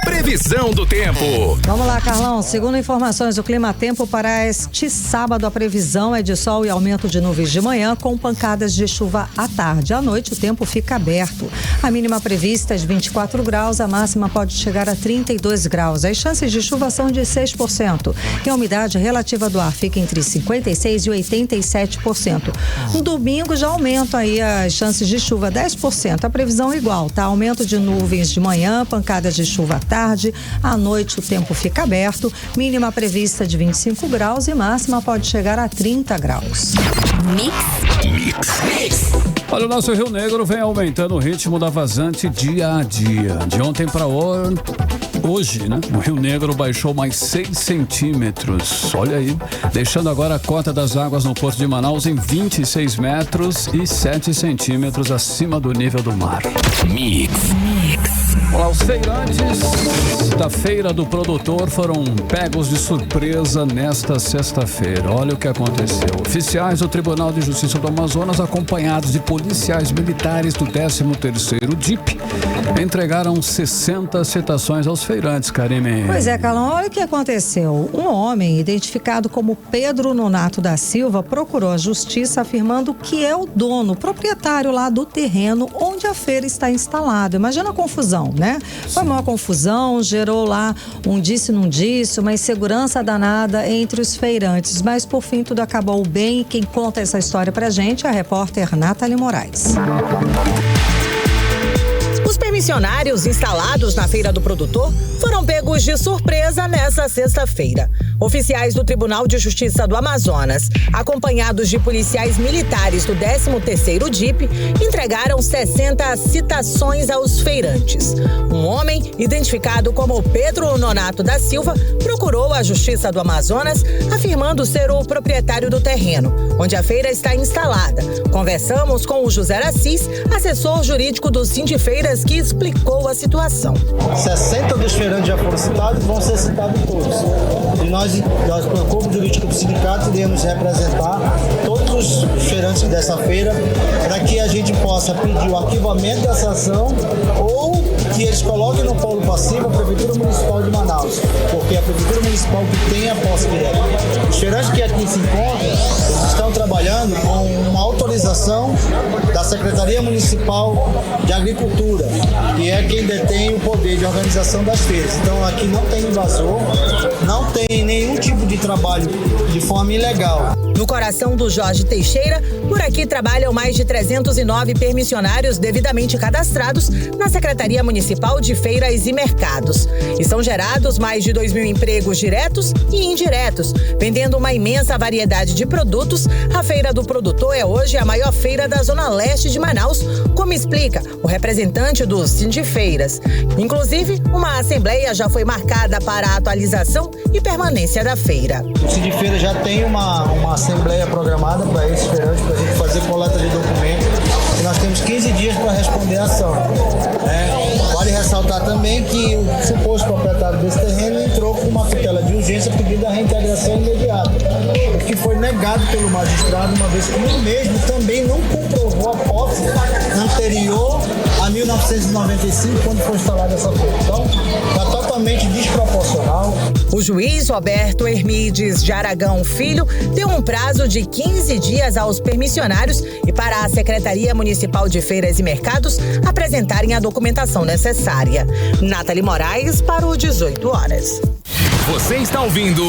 Previsão do tempo. Vamos lá, Carlão. Segundo informações do Clima Tempo, para este sábado a previsão é de sol e aumento de nuvens de manhã com pancadas de chuva à tarde. À noite o tempo fica aberto. A mínima prevista é de 24 graus, a máxima pode chegar a 32 graus. As chances de chuva são de 6% e a umidade relativa do ar fica entre 56% e 87%. No domingo já aumenta aí as chances de chuva 10%. A previsão é igual, tá? Aumento de nuvens de manhã, pancadas de chuva à tarde. À noite o tempo fica aberto, mínima prevista de 25 graus e máxima pode chegar a 30 graus. Mix. Olha, o nosso Rio Negro vem aumentando o ritmo da vazante dia a dia. De ontem para hoje, né? O Rio Negro baixou mais 6 centímetros. Olha aí, deixando agora a cota das águas no Porto de Manaus em 26 metros e 7 centímetros acima do nível do mar. Mix. Olá, os feirantes da Feira do Produtor foram pegos de surpresa nesta sexta-feira. Olha o que aconteceu. Oficiais do Tribunal de Justiça do Amazonas, acompanhados de policiais militares do 13º DIP, entregaram 60 citações aos feirantes, Karine. Pois é, Carlão, olha o que aconteceu. Um homem identificado como Pedro Nonato da Silva procurou a justiça afirmando que é o dono, proprietário lá do terreno onde a feira está instalada. Imagina a confusão, né? Foi uma confusão, gerou lá um disse-não disse, uma insegurança danada entre os feirantes, mas por fim tudo acabou bem. Quem conta essa história pra gente é a repórter Nathalie Moraes. Os permissionários instalados na Feira do Produtor foram pegos de surpresa nessa sexta-feira. Oficiais do Tribunal de Justiça do Amazonas, acompanhados de policiais militares do 13º DIP, entregaram 60 citações aos feirantes. Um homem, identificado como Pedro Nonato da Silva, procurou a Justiça do Amazonas, afirmando ser o proprietário do terreno, onde a feira está instalada. Conversamos com o José Assis, assessor jurídico do Sindifeiras, que explicou a situação. 60 dos feirantes já foram citados e vão ser citados todos. E nós nós, pelo corpo jurídico do sindicato, iremos representar todos os feirantes dessa feira para que a gente possa pedir o arquivamento dessa ação ou que eles coloquem no polo passivo a Prefeitura Municipal de Manaus, porque é a Prefeitura Municipal que tem a posse direta. Os feirantes que aqui se encontram, eles estão trabalhando com uma autorização da Secretaria Municipal de Agricultura, que é quem detém o poder de organização das feiras. Então aqui não tem invasor, não tem nenhum tipo de trabalho de forma ilegal. No coração do Jorge Teixeira, por aqui trabalham mais de 309 permissionários devidamente cadastrados na Secretaria Municipal de Feiras e Mercados. E são gerados mais de 2.000 empregos diretos e indiretos. Vendendo uma imensa variedade de produtos, a Feira do Produtor é hoje a maior feira da Zona Leste de Manaus, como explica o representante do Sindifeiras. Inclusive, uma assembleia já foi marcada para a atualização e permanência da feira. O Sindifeiras já tem uma assembleia programada para esses feirantes, para a gente fazer coleta de documentos, e nós temos 15 dias para responder a ação. Vale ressaltar também que o suposto proprietário desse terreno entrou com uma tutela de urgência pedindo a reintegração imediata, o que foi negado pelo magistrado, uma vez que ele mesmo também não comprovou a posse anterior a 1995, quando foi instalada essa feira. Então, está totalmente desproporcional. O juiz Roberto Hermides de Aragão Filho deu um prazo de 15 dias aos permissionários e para a Secretaria Municipal de Feiras e Mercados apresentarem a documentação necessária. Nathalie Moraes para o 18 horas. Você está ouvindo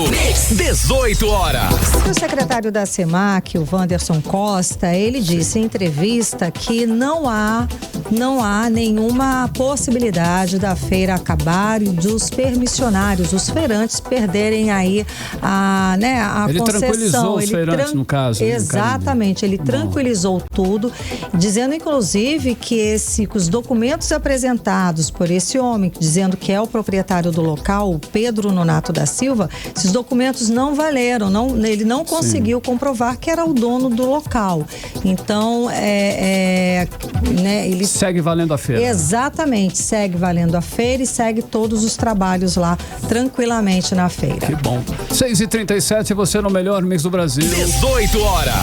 18 horas. O secretário da SEMAC, o Wanderson Costa, ele disse em entrevista que não há nenhuma possibilidade da feira acabar e dos permissionários, os feirantes, perderem aí a ele concessão. Tranquilizou os feirantes, no caso. Exatamente, ele tranquilizou tudo, dizendo inclusive que os documentos apresentados por esse homem, dizendo que é o proprietário do local, o Pedro Nonato da Silva, esses documentos não valeram, ele não conseguiu comprovar que era o dono do local. Então, ele segue valendo a feira. Exatamente, segue valendo a feira e segue todos os trabalhos lá tranquilamente na feira. Que bom. 6h37, você no melhor mix do Brasil. 18 horas.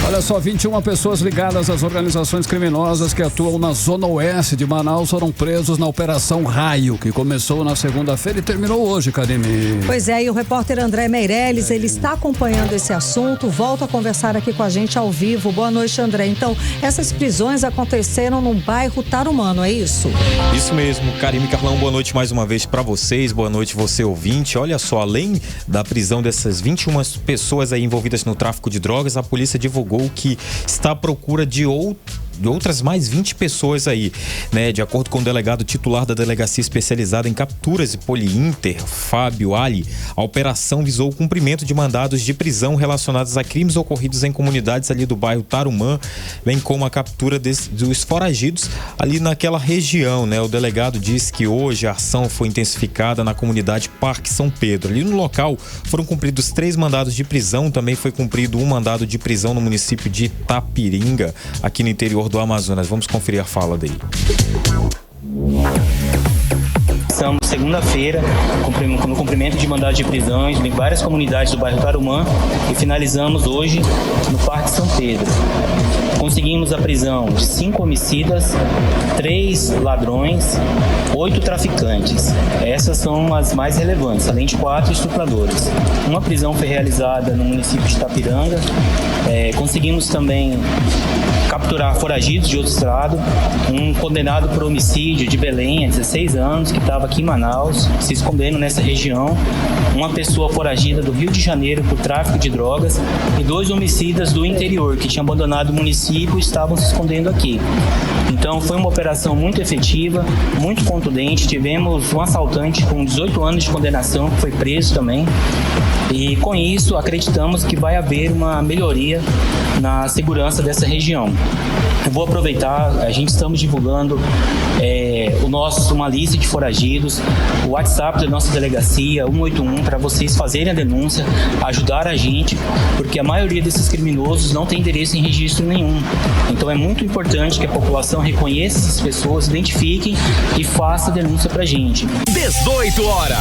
Olha só, 21 pessoas ligadas às organizações criminosas que atuam na Zona Oeste de Manaus foram presos na Operação Raio, que começou na segunda-feira e terminou hoje, Karine. Pois é, e o repórter André Meirelles, ele está acompanhando esse assunto, volta a conversar aqui com a gente ao vivo. Boa noite, André. Então, essas prisões aconteceram no bairro Tarumã, é isso? Isso mesmo, Karine, Carlão, boa noite mais uma vez para vocês, boa noite você ouvinte. Olha só, além da prisão dessas 21 pessoas aí envolvidas no tráfico de drogas, a polícia divulgou que está à procura de outras mais 20 pessoas aí, né? De acordo com o delegado titular da Delegacia Especializada em Capturas e Poliinter, Fábio Ali, a operação visou o cumprimento de mandados de prisão relacionados a crimes ocorridos em comunidades ali do bairro Tarumã, bem como a captura dos foragidos ali naquela região, né? O delegado disse que hoje a ação foi intensificada na comunidade Parque São Pedro. Ali no local foram cumpridos 3 mandados de prisão, também foi cumprido um mandado de prisão no município de Itapiringa, aqui no interior do Amazonas. Vamos conferir a fala dele. Estamos segunda-feira no cumprimento de mandado de prisões em várias comunidades do bairro Tarumã e finalizamos hoje no Parque São Pedro. Conseguimos a prisão de 5 homicidas, 3 ladrões, 8 traficantes. Essas são as mais relevantes, além de 4 estupradores. Uma prisão foi realizada no município de Itapiranga. Conseguimos também capturar foragidos de outro estado, um condenado por homicídio de Belém, há 16 anos, que estava aqui em Manaus, se escondendo nessa região, uma pessoa foragida do Rio de Janeiro por tráfico de drogas e 2 homicidas do interior, que tinham abandonado o município e estavam se escondendo aqui. Então foi uma operação muito efetiva, muito contundente. Tivemos um assaltante com 18 anos de condenação, que foi preso também. E com isso acreditamos que vai haver uma melhoria na segurança dessa região. Eu vou aproveitar, a gente estamos divulgando uma lista de foragidos, o WhatsApp da nossa delegacia 181 para vocês fazerem a denúncia, ajudar a gente, porque a maioria desses criminosos não tem endereço em registro nenhum. Então é muito importante que a população reconheça essas pessoas, identifiquem e faça a denúncia pra gente. 18 horas.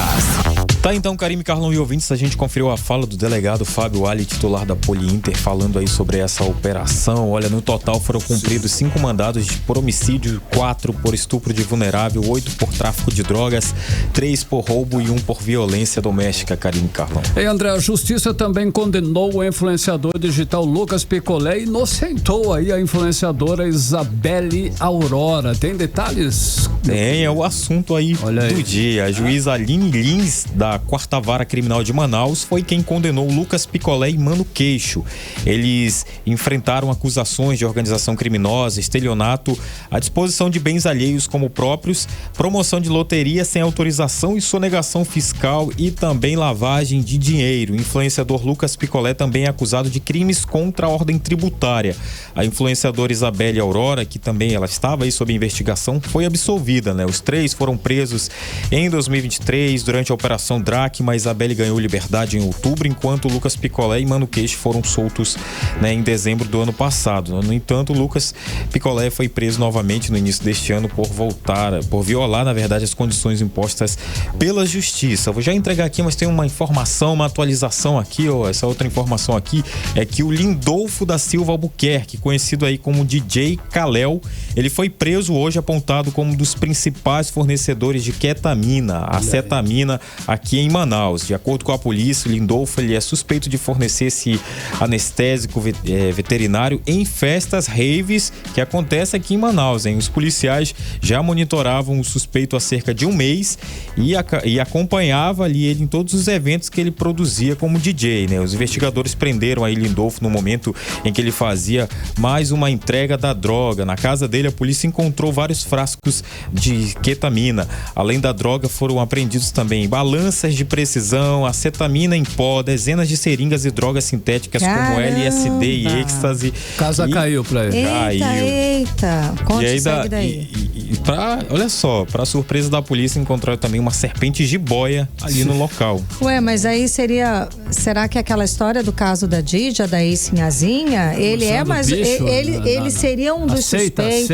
Tá, então, Karime, Carlão e ouvintes, a gente conferiu a fala do delegado Fábio Ali, titular da Poliinter, falando aí sobre essa operação. Olha, no total foram cumpridos 5 mandados por homicídio, 4 por estupro de vulnerável, 8 por tráfico de drogas, 3 por roubo e 1 por violência doméstica, Karime, Carlão. E André, a justiça também condenou o influenciador digital Lucas Picolé e inocentou aí a influenciadora Isabelle Aurora. Tem detalhes? Tem, é o assunto aí do dia. A juíza Aline Lins, da 4ª Vara Criminal de Manaus, foi quem condenou Lucas Picolé e Mano Queixo. Eles enfrentaram acusações de organização criminosa, estelionato, a disposição de bens alheios como próprios, promoção de loteria sem autorização e sonegação fiscal e também lavagem de dinheiro. O influenciador Lucas Picolé também é acusado de crimes contra a ordem tributária. A influenciadora Isabelle Aurora, que também ela estava aí sob investigação, foi absolvida, né? Os 3 foram presos em 2023 durante a Operação Dracma. Isabelle ganhou liberdade em outubro, enquanto Lucas Picolé e Mano Queixo foram soltos, né, em dezembro do ano passado. No entanto, Lucas Picolé foi preso novamente no início deste ano por violar, na verdade, as condições impostas pela justiça. Vou já entregar aqui, mas tem uma informação, uma atualização aqui, essa outra informação aqui é que o Lindolfo da Silva Albuquerque, conhecido aí como DJ Kalel, ele foi preso hoje, apontado como um dos principais fornecedores de ketamina, a cetamina, aqui em Manaus. De acordo com a polícia, o Lindolfo ele é suspeito de fornecer esse anestésico veterinário em festas raves que acontece aqui em Manaus, hein? Os policiais já monitoravam o suspeito há cerca de um mês e acompanhava ali ele em todos os eventos que ele produzia como DJ, né? Os investigadores prenderam aí Lindolfo no momento em que ele fazia mais uma entrega da droga. Na casa dele, a polícia encontrou vários frascos de ketamina. Além da droga, foram apreendidos também balanças de precisão, acetamina em pó, dezenas de seringas e drogas sintéticas como LSD e êxtase. Casa caiu pra ele. Eita. Conte, e aí segue daí. Olha só, pra surpresa da polícia, encontraram também uma serpente jiboia ali no local. Ué, mas aí será que aquela história do caso da Didia, da ex-sinhazinha, ele seria um dos suspeitos.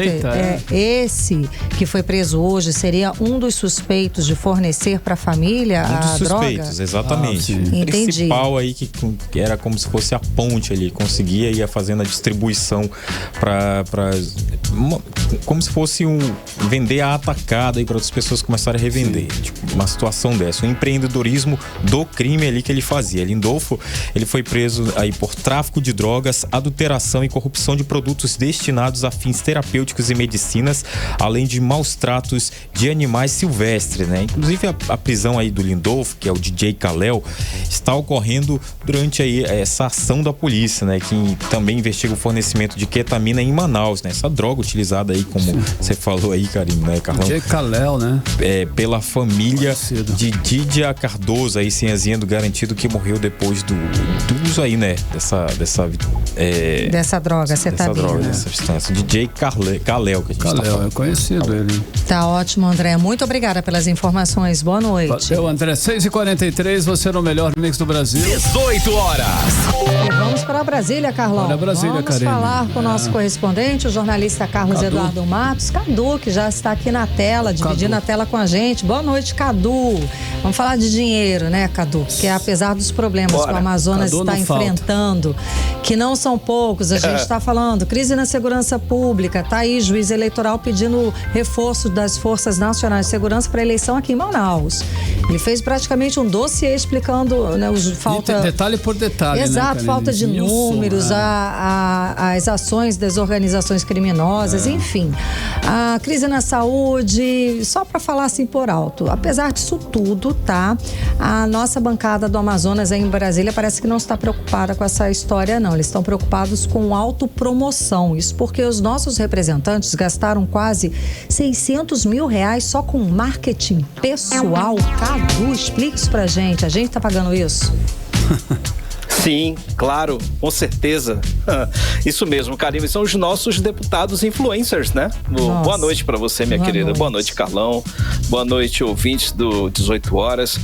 Esse que foi preso hoje seria um dos suspeitos de fornecer pra família a droga? Um dos suspeitos, exatamente. Entendi. Principal aí que era como se fosse a ponte ali, conseguia ir fazendo a distribuição como se fosse vender a atacada aí para outras pessoas começarem a revender. Tipo, uma situação dessa. O empreendedorismo do crime ali que ele fazia. Lindolfo, ele foi preso aí por tráfico de drogas, adulteração e corrupção de produtos destinados a fins terapêuticos e medicinas, além de maus tratos de animais silvestres, né? Inclusive a prisão aí do Lindolfo, que é o DJ Kalel, está ocorrendo durante aí essa ação da polícia, né? Que também investiga o fornecimento de ketamina em Manaus, né? Essa droga utilizada aí, como você falou aí, Karime, né, Carlão? DJ Kalel, né? Pela família de Didia Cardoso, aí, sinhazinha do garantido, que morreu depois do uso aí, né? Dessa droga, cetamina. Dessa substância. DJ Kalel, que a gente tá falando. É conhecido ele. Tá ótimo, André. Muito obrigada pelas informações. Boa noite. Valeu, André. 6h43, você no melhor mix do Brasil. 18 horas. E vamos para Brasília, Carlão. Para Brasília, vamos falar com o nosso correspondente, o jornalista Carlos Eduardo Matos. Cadu, que já está aqui na tela, dividindo a tela com a gente. Boa noite, Cadu. Vamos falar de dinheiro, né, Cadu? Porque apesar dos problemas que o Amazonas está enfrentando, que não são poucos, a gente está falando, crise na segurança pública, tá aí juiz eleitoral pedindo reforço das Forças Nacionais de Segurança para a eleição aqui em Manaus. Ele fez praticamente um dossiê explicando, né, detalhe por detalhe. Exato, né, falta de números, as ações das organizações criminosas, enfim. A crise na saúde, só para falar assim por alto. Apesar disso tudo, tá? A nossa bancada do Amazonas aí em Brasília parece que não está preocupada com essa história, não. Eles estão preocupados com autopromoção. Isso porque os nossos representantes gastaram quase R$600 mil só com marketing pessoal. Cadu, explica isso pra gente. A gente tá pagando isso? Sim, claro, com certeza. Isso mesmo, Karime, são os nossos deputados influencers, né? Boa noite para você, minha querida. Boa noite, Carlão. Boa noite, ouvintes do 18 horas.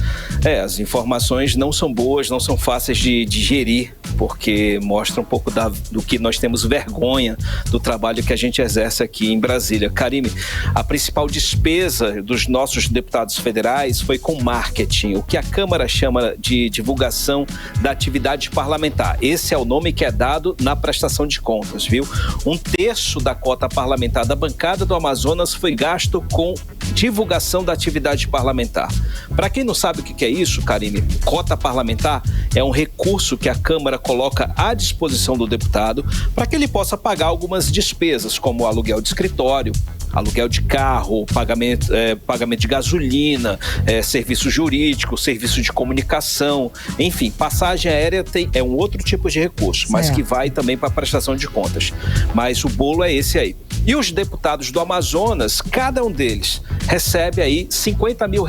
As informações não são boas, não são fáceis de digerir porque mostra um pouco do que nós temos vergonha do trabalho que a gente exerce aqui em Brasília. Karime, a principal despesa dos nossos deputados federais foi com marketing, o que a Câmara chama de divulgação da atividade parlamentar. Esse é o nome que é dado na prestação de contas, viu? 1/3 da cota parlamentar da bancada do Amazonas foi gasto com divulgação da atividade parlamentar. Para quem não sabe o que é isso, Karime, cota parlamentar é um recurso que a Câmara coloca à disposição do deputado para que ele possa pagar algumas despesas, como aluguel de escritório, aluguel de carro, pagamento de gasolina, serviço jurídico, serviço de comunicação, enfim, passagem aérea é um outro tipo de recurso, mas que vai também para a prestação de contas. Mas o bolo é esse aí. E os deputados do Amazonas, cada um deles recebe aí R$50 mil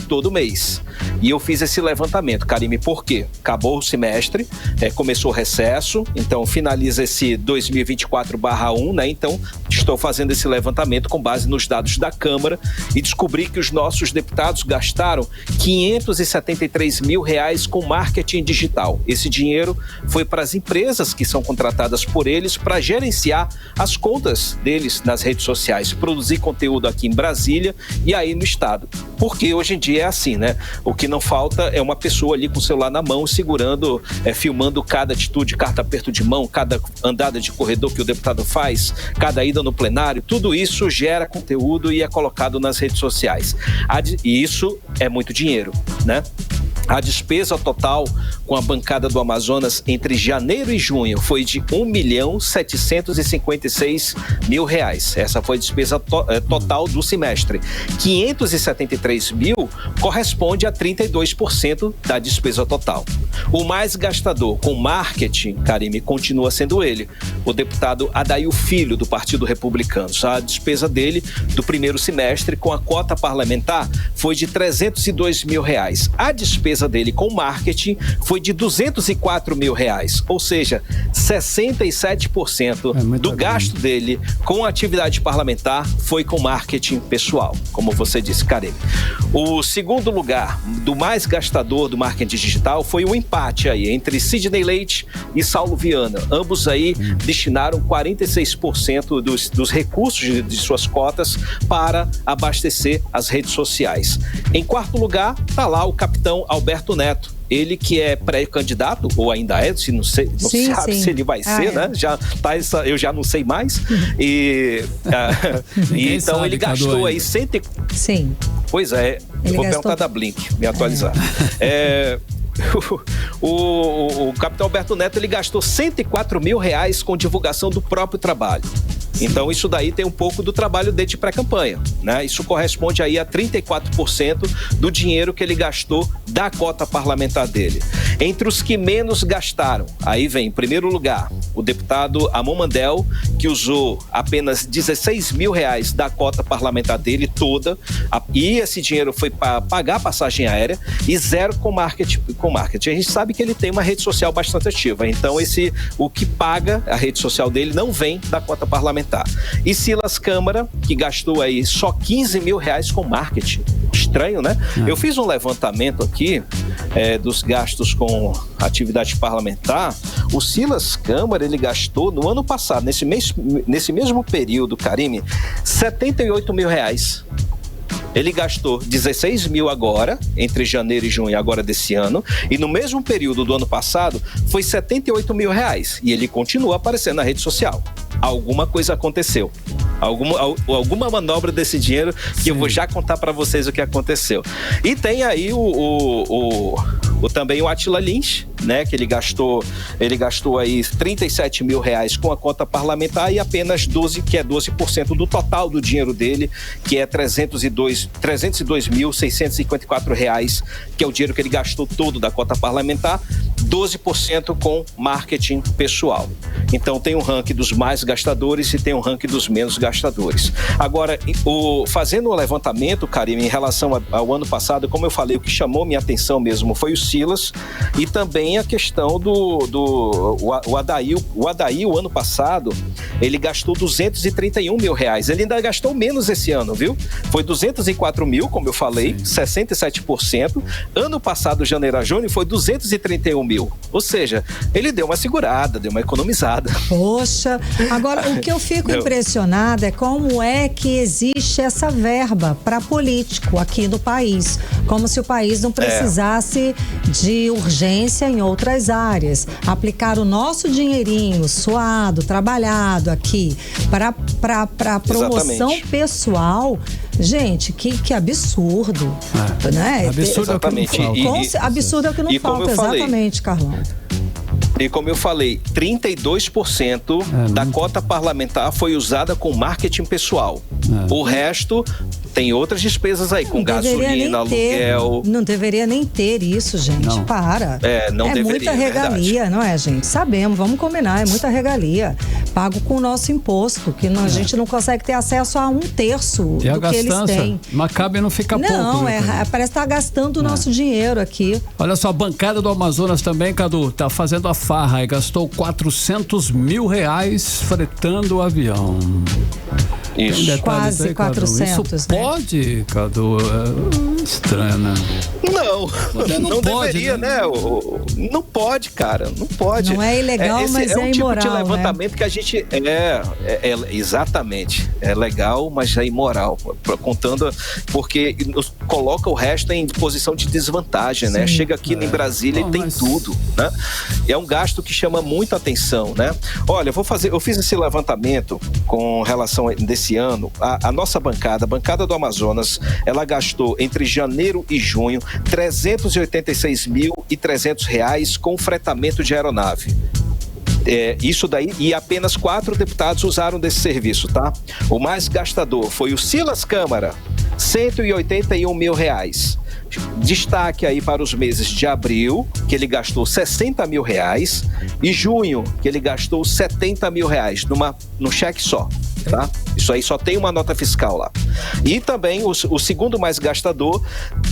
todo mês. E eu fiz esse levantamento, Karime, por quê? Acabou o semestre, começou o recesso, então finaliza esse 2024/1, né? Então estou fazendo esse levantamento com base nos dados da Câmara e descobri que os nossos deputados gastaram R$573 mil com marketing digital. Esse dinheiro foi para as empresas que são contratadas por eles para gerenciar as contas deles nas redes sociais, produzir conteúdo aqui em Brasília e aí no estado. Porque hoje em dia é assim, né? O que não falta é uma pessoa ali com o celular na mão, segurando, filmando cada atitude, cada aperto de mão, cada andada de corredor que o deputado faz, cada ida no plenário. Tudo isso gera conteúdo e é colocado nas redes sociais. E isso é muito dinheiro, né? A despesa total com a bancada do Amazonas entre janeiro e junho foi de R$1.756.000. Essa foi a despesa total do semestre. 573 mil corresponde a 32% da despesa total. O mais gastador com marketing, Karime, continua sendo ele, o deputado Adail Filho, do Partido Republicano. A despesa dele do primeiro semestre com a cota parlamentar foi de R$302 mil. A despesa dele com marketing foi de R$204 mil, ou seja, 67% do gasto dele com atividade parlamentar foi com marketing pessoal, como você disse, Karime. O segundo lugar do mais gastador do marketing digital foi um empate aí entre Sidney Leite e Saulo Viana. Ambos aí destinaram 46% dos recursos de suas cotas para abastecer as redes sociais. Em quarto lugar, está lá o capitão Alberto Neto. Ele que é pré-candidato, ou ainda é, se não sabe se ele vai ser, né? Já tá eu já não sei mais. E então ele gastou aí Sim. Pois é, eu vou perguntar da Blink, me atualizar. O capitão Alberto Neto, ele gastou R$104 mil com divulgação do próprio trabalho. Então isso daí tem um pouco do trabalho dele de pré-campanha, né? Isso corresponde aí a 34% do dinheiro que ele gastou da cota parlamentar dele. Entre os que menos gastaram, aí vem, em primeiro lugar, o deputado Amon Mandel, que usou apenas R$16 mil da cota parlamentar dele toda, e esse dinheiro foi para pagar a passagem aérea e zero com marketing. A gente sabe que ele tem uma rede social bastante ativa, então o que paga a rede social dele não vem da cota parlamentar. E Silas Câmara, que gastou aí só R$15 mil com marketing. Estranho, né? Eu fiz um levantamento aqui dos gastos com atividade parlamentar. O Silas Câmara, ele gastou no ano passado, nesse mesmo período, Karime, R$78 mil. Ele gastou 16 mil agora, entre janeiro e junho agora desse ano, e no mesmo período do ano passado foi 78 mil reais. E ele continua aparecendo na rede social. Alguma coisa aconteceu. Alguma manobra desse dinheiro que eu vou já contar para vocês o que aconteceu. E tem aí também o Átila Lins, né, que ele gastou aí 37 mil reais com a cota parlamentar e apenas 12% do total do dinheiro dele, que é 302.654 reais, que é o dinheiro que ele gastou todo da cota parlamentar, 12% com marketing pessoal. Então tem um ranking dos mais gastadores e tem um ranking dos menos gastadores. Agora, fazendo um levantamento, Karime, em relação ao ano passado, como eu falei, o que chamou minha atenção mesmo foi o Silas e também a questão o Adair. O Adair, o ano passado, ele gastou 231 mil reais. Ele ainda gastou menos esse ano, viu? Foi 204 mil, como eu falei, 67%. Ano passado, janeiro a junho, foi 231 mil. Ou seja, ele deu uma segurada, deu uma economizada. Poxa, agora o que eu fico impressionada é como é que existe essa verba para político aqui no país. Como se o país não precisasse de urgência em outras áreas. Aplicar o nosso dinheirinho suado, trabalhado aqui para promoção pessoal. Gente, que absurdo. Né? Absurdo exatamente. Absurdo é o que não falta, exatamente, Carlão. E como eu falei, 32% da cota parlamentar foi usada com marketing pessoal. O resto tem outras despesas aí, com gasolina, aluguel. Não deveria nem ter isso, gente. Não. Para. Não deveria, muita regalia, não é, gente? Sabemos, vamos combinar, é muita regalia. Pago com o nosso imposto, que a gente não consegue ter acesso a 1/3 do que eles têm. Mas cabe não fica pouco. Não, parece estar gastando o nosso dinheiro aqui. Olha só, a bancada do Amazonas também, Cadu, tá fazendo a farra e gastou 400 mil reais fretando o avião. Isso. Quase aí, 400, isso pode, Cadu? Estranho, né? Não deveria, né? Não pode, cara. Não pode. Não é ilegal, mas é imoral, tipo de levantamento, né? Que a gente... Exatamente. É legal, mas é imoral. Contando... Porque coloca o resto em posição de desvantagem, né? Chega aqui em Brasília e tem tudo, né? É um gasto que chama muita atenção, né? Olha, eu fiz esse levantamento com relação desse ano. A nossa bancada, a bancada do Amazonas, ela gastou entre janeiro e junho 386.300 reais com fretamento de aeronave. Isso daí, e apenas 4 deputados usaram desse serviço, tá? O mais gastador foi o Silas Câmara, 181 mil reais. Destaque aí para os meses de abril, que ele gastou 60 mil reais, e junho, que ele gastou 70 mil reais no cheque só, tá? Isso aí só tem uma nota fiscal lá. E também o segundo mais gastador,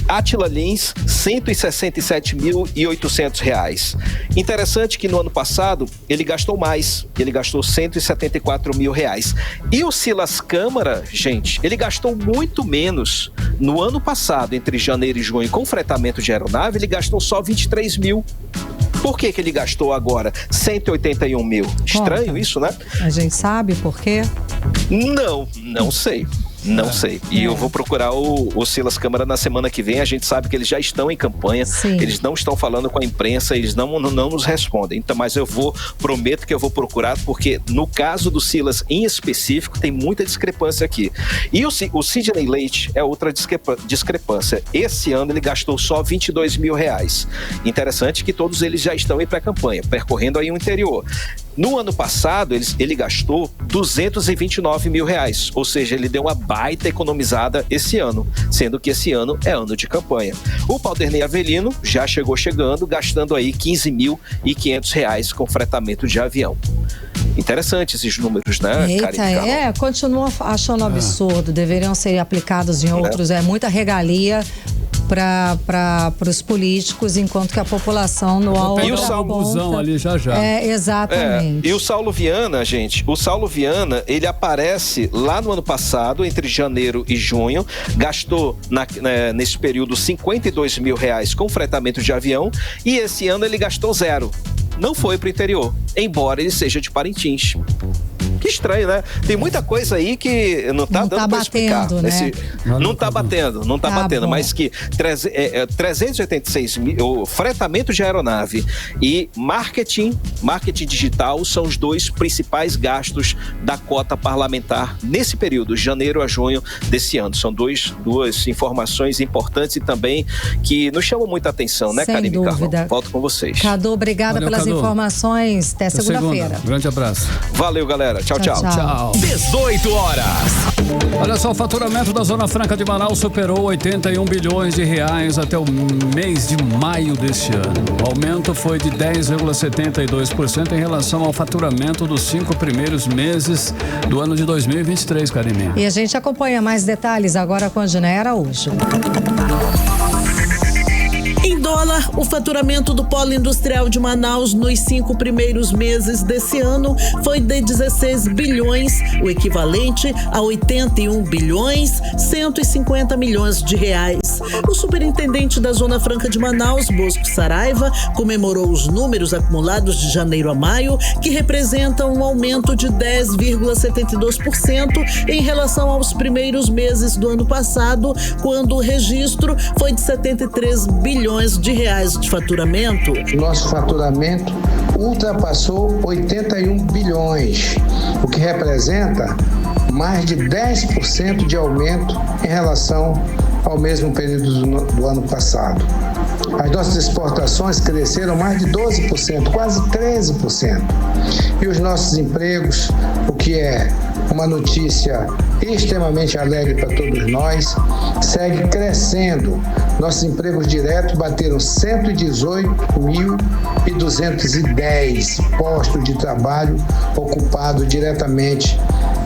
Átila Lins, 167.800 reais. Interessante que no ano passado ele gastou mais, ele gastou 174 mil reais. E o Silas Câmara, gente, ele gastou muito menos. No ano passado, entre janeiro e junho, com fretamento de aeronave, ele gastou só 23 mil. Por que ele gastou agora 181 mil? Estranho isso, né? A gente sabe por quê? Não sei. Não sei. E eu vou procurar o Silas Câmara na semana que vem. A gente sabe que eles já estão em campanha. Sim. Eles não estão falando com a imprensa, eles não nos respondem. Então, mas prometo que eu vou procurar, porque no caso do Silas em específico, tem muita discrepância aqui. E o Sidney Leite é outra discrepância. Esse ano ele gastou só 22 mil reais. Interessante que todos eles já estão em pré-campanha, percorrendo aí o interior. No ano passado, ele gastou 229 mil reais, ou seja, ele deu uma baita economizada esse ano, sendo que esse ano é ano de campanha. O Paulderney Avelino já chegando, gastando aí 15.500 reais com fretamento de avião. Interessante esses números, né, Karine? Continua achando absurdo, deveriam ser aplicados em outros, muita regalia para os políticos, enquanto que a população no alto e o Sauluzão ali já. Exatamente. E o Saulo Viana, gente, ele aparece lá no ano passado, entre janeiro e junho, gastou nesse período 52 mil reais com fretamento de avião, e esse ano ele gastou 0. Não foi para o interior, embora ele seja de Parintins. Que estranho, né? Tem muita coisa aí que não tá dando para explicar. Né? Não tá batendo, bom. Mas que 386 mil, o fretamento de aeronave e marketing digital são os 2 principais gastos da cota parlamentar nesse período, janeiro a junho desse ano. São duas informações importantes e também que nos chamam muita atenção, né, Karine e Carlão? Volto com vocês. Cadu, obrigada pelas informações. Até segunda-feira. Grande abraço. Valeu, galera. Tchau. 18 horas. Olha só, o faturamento da Zona Franca de Manaus superou 81 bilhões de reais até o mês de maio deste ano. O aumento foi de 10,72% em relação ao faturamento dos 5 primeiros meses do ano de 2023, Karine. E a gente acompanha mais detalhes agora com a Ginéia Araújo. Em dólar, o faturamento do Polo Industrial de Manaus nos 5 primeiros meses desse ano foi de 16 bilhões, o equivalente a 81 bilhões 150 milhões de reais. O superintendente da Zona Franca de Manaus, Bosco Saraiva, comemorou os números acumulados de janeiro a maio, que representam um aumento de 10,72% em relação aos primeiros meses do ano passado, quando o registro foi de 73 bilhões de reais de faturamento. Nosso faturamento ultrapassou 81 bilhões, o que representa mais de 10% de aumento em relação ao mesmo período do ano passado. As nossas exportações cresceram mais de 12%, quase 13%. E os nossos empregos, o que é uma notícia extremamente alegre para todos nós, segue crescendo. Nossos empregos diretos bateram 118.210 postos de trabalho ocupados diretamente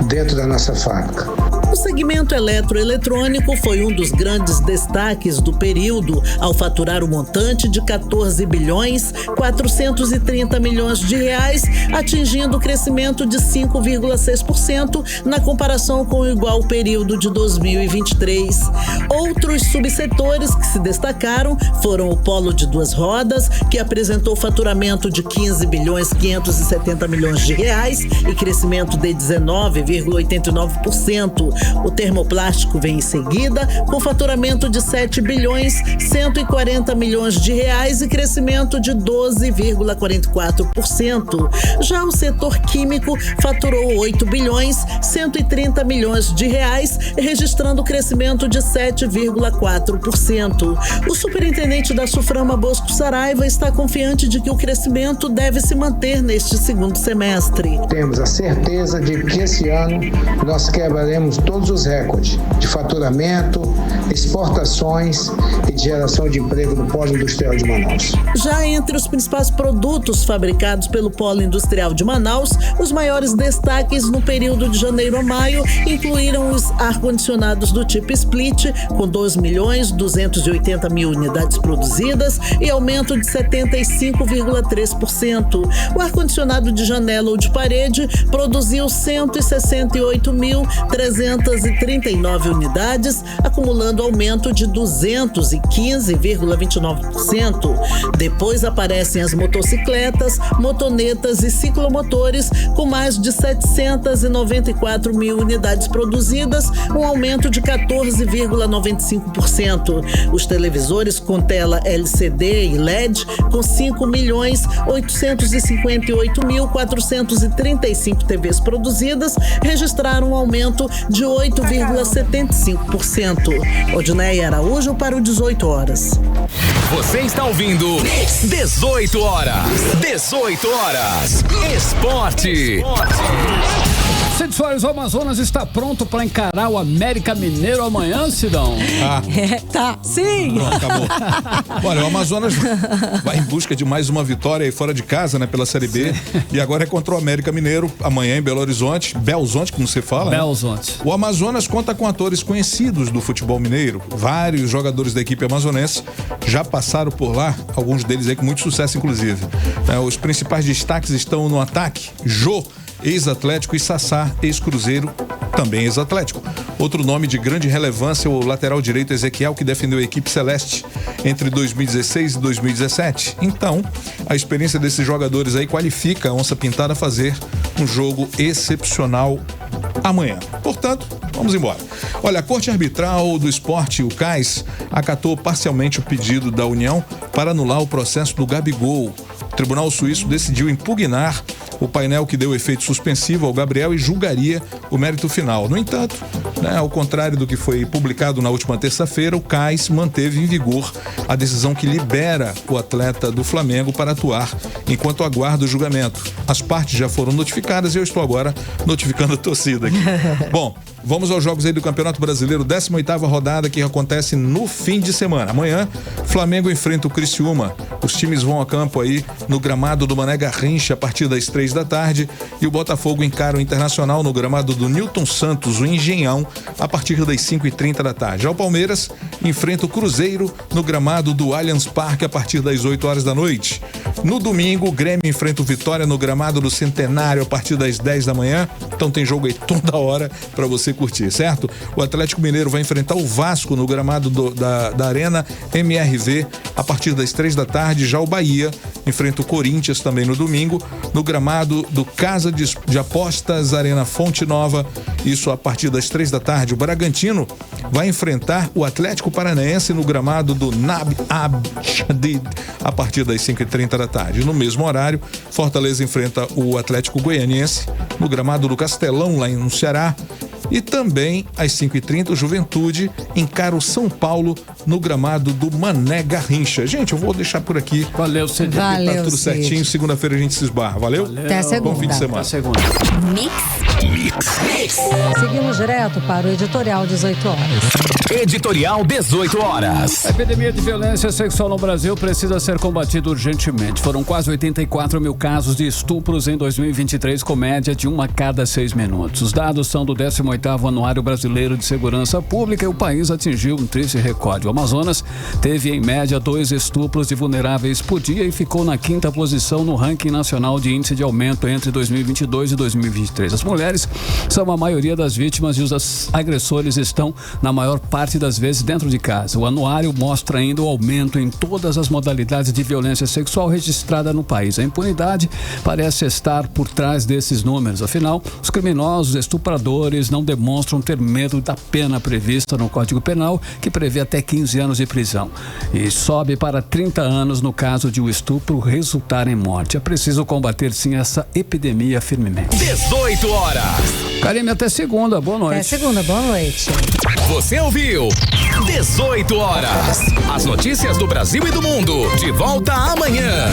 dentro da nossa fábrica. O segmento eletroeletrônico foi um dos grandes destaques do período, ao faturar o montante de 14 bilhões 430 milhões de reais, atingindo o crescimento de 5,6% na comparação com o igual período de 2023. Outros subsetores que se destacaram foram o polo de duas rodas, que apresentou faturamento de 15 bilhões 570 milhões de reais e crescimento de 19,89%. O termoplástico vem em seguida, com faturamento de 7 bilhões 140 milhões de reais e crescimento de 12,44%. Já o setor químico faturou 8 bilhões 130 milhões de reais, registrando crescimento de 7,4%. O superintendente da Suframa, Bosco Saraiva, está confiante de que o crescimento deve se manter neste segundo semestre. Temos a certeza de que esse ano nós quebraremos todos os recordes de faturamento, exportações e de geração de emprego no Polo Industrial de Manaus. Já entre os principais produtos fabricados pelo Polo Industrial de Manaus, os maiores destaques no período de janeiro a maio incluíram os ar-condicionados do tipo Split, com 2.280.000 unidades produzidas e aumento de 75,3%. O ar-condicionado de janela ou de parede produziu 168.339 unidades, acumulando aumento de 215,29%. Depois aparecem as motocicletas, motonetas e ciclomotores, com mais de 794.000 unidades produzidas, um aumento de 14,95%. Os televisores com tela LCD e LED, com 5.858.435 TVs produzidas, registraram um aumento de 8,75%. Odineia Araújo para o 18 horas. Você está ouvindo 18 horas. 18 horas. Esporte. Cid Soares, o Amazonas está pronto para encarar o América Mineiro amanhã, Cidão? Tá, sim. Pronto, acabou. Olha, o Amazonas vai em busca de mais uma vitória aí fora de casa, né, pela Série B. Sim. E agora é contra o América Mineiro, amanhã em Belo Horizonte. Belzonte, como você fala, Belzonte. Né? O Amazonas conta com atores conhecidos do futebol mineiro. Vários jogadores da equipe amazonense já passaram por lá, alguns deles aí com muito sucesso, inclusive. Os principais destaques estão no ataque: Jô, ex-Atlético, e Sassá, ex-Cruzeiro, também ex-Atlético. Outro nome de grande relevância é o lateral direito Ezequiel, que defendeu a equipe celeste entre 2016 e 2017. Então, a experiência desses jogadores aí qualifica a Onça Pintada a fazer um jogo excepcional amanhã. Portanto, vamos embora. Olha, a Corte Arbitral do Esporte, o CAS, acatou parcialmente o pedido da União para anular o processo do Gabigol. O Tribunal Suíço decidiu impugnar o painel que deu efeito suspensivo ao Gabriel e julgaria o mérito final. No entanto, ao contrário do que foi publicado na última terça-feira, o CAIS manteve em vigor a decisão que libera o atleta do Flamengo para atuar enquanto aguarda o julgamento. As partes já foram notificadas e eu estou agora notificando a torcida aqui. Bom, vamos aos jogos aí do Campeonato Brasileiro, 18ª rodada, que acontece no fim de semana. Amanhã, Flamengo enfrenta o Criciúma. Os times vão a campo aí no gramado do Mané Garrincha a partir das 3 da tarde e o Botafogo encara o Internacional no gramado do Newton Santos, o Engenhão, a partir das 5h30 da tarde. Já o Palmeiras enfrenta o Cruzeiro no gramado do Allianz Parque a partir das 8 horas da noite. No domingo, o Grêmio enfrenta o Vitória no gramado do Centenário a partir das 10 da manhã. Então tem jogo aí toda hora para você curtir, certo? O Atlético Mineiro vai enfrentar o Vasco no gramado da Arena MRV a partir das 3 da tarde. Já o Bahia enfrenta o Corinthians também no domingo no gramado do Casa de Apostas Arena Fonte Nova, isso a partir das 3 da tarde. O Bragantino vai enfrentar o Atlético Paranaense no gramado do Nab Abshadid a partir das 5h30 da tarde. No mesmo horário, Fortaleza enfrenta o Atlético Goianiense no gramado do Castelão, lá no Ceará. E também, às 5h30, o Juventude encara o São Paulo no gramado do Mané Garrincha. Gente, eu vou deixar por aqui. Valeu, Cid. Valeu, tá tudo Cid. certinho. Segunda-feira a gente se esbarra. Valeu? Até a segunda. Bom fim de semana. Até segunda. Seguimos direto para o editorial 18 horas. Editorial 18 horas. A epidemia de violência sexual no Brasil precisa ser combatida urgentemente. Foram quase 84 mil casos de estupros em 2023, com média de 1 a cada 6 minutos. Os dados são do 18º Anuário Brasileiro de Segurança Pública e o país atingiu um triste recorde. O Amazonas teve em média 2 estupros de vulneráveis por dia e ficou na 5ª posição no ranking nacional de índice de aumento entre 2022 e 2023. As mulheres são a maioria das vítimas e os agressores estão, na maior parte das vezes, dentro de casa. O anuário mostra ainda o aumento em todas as modalidades de violência sexual registrada no país. A impunidade parece estar por trás desses números. Afinal, os criminosos estupradores não demonstram ter medo da pena prevista no Código Penal, que prevê até 15 anos de prisão. E sobe para 30 anos no caso de o estupro resultar em morte. É preciso combater, sim, essa epidemia firmemente. 18 horas. Karime, até segunda. Boa noite. Até segunda. Boa noite. Você ouviu 18 horas. As notícias do Brasil e do mundo. De volta amanhã.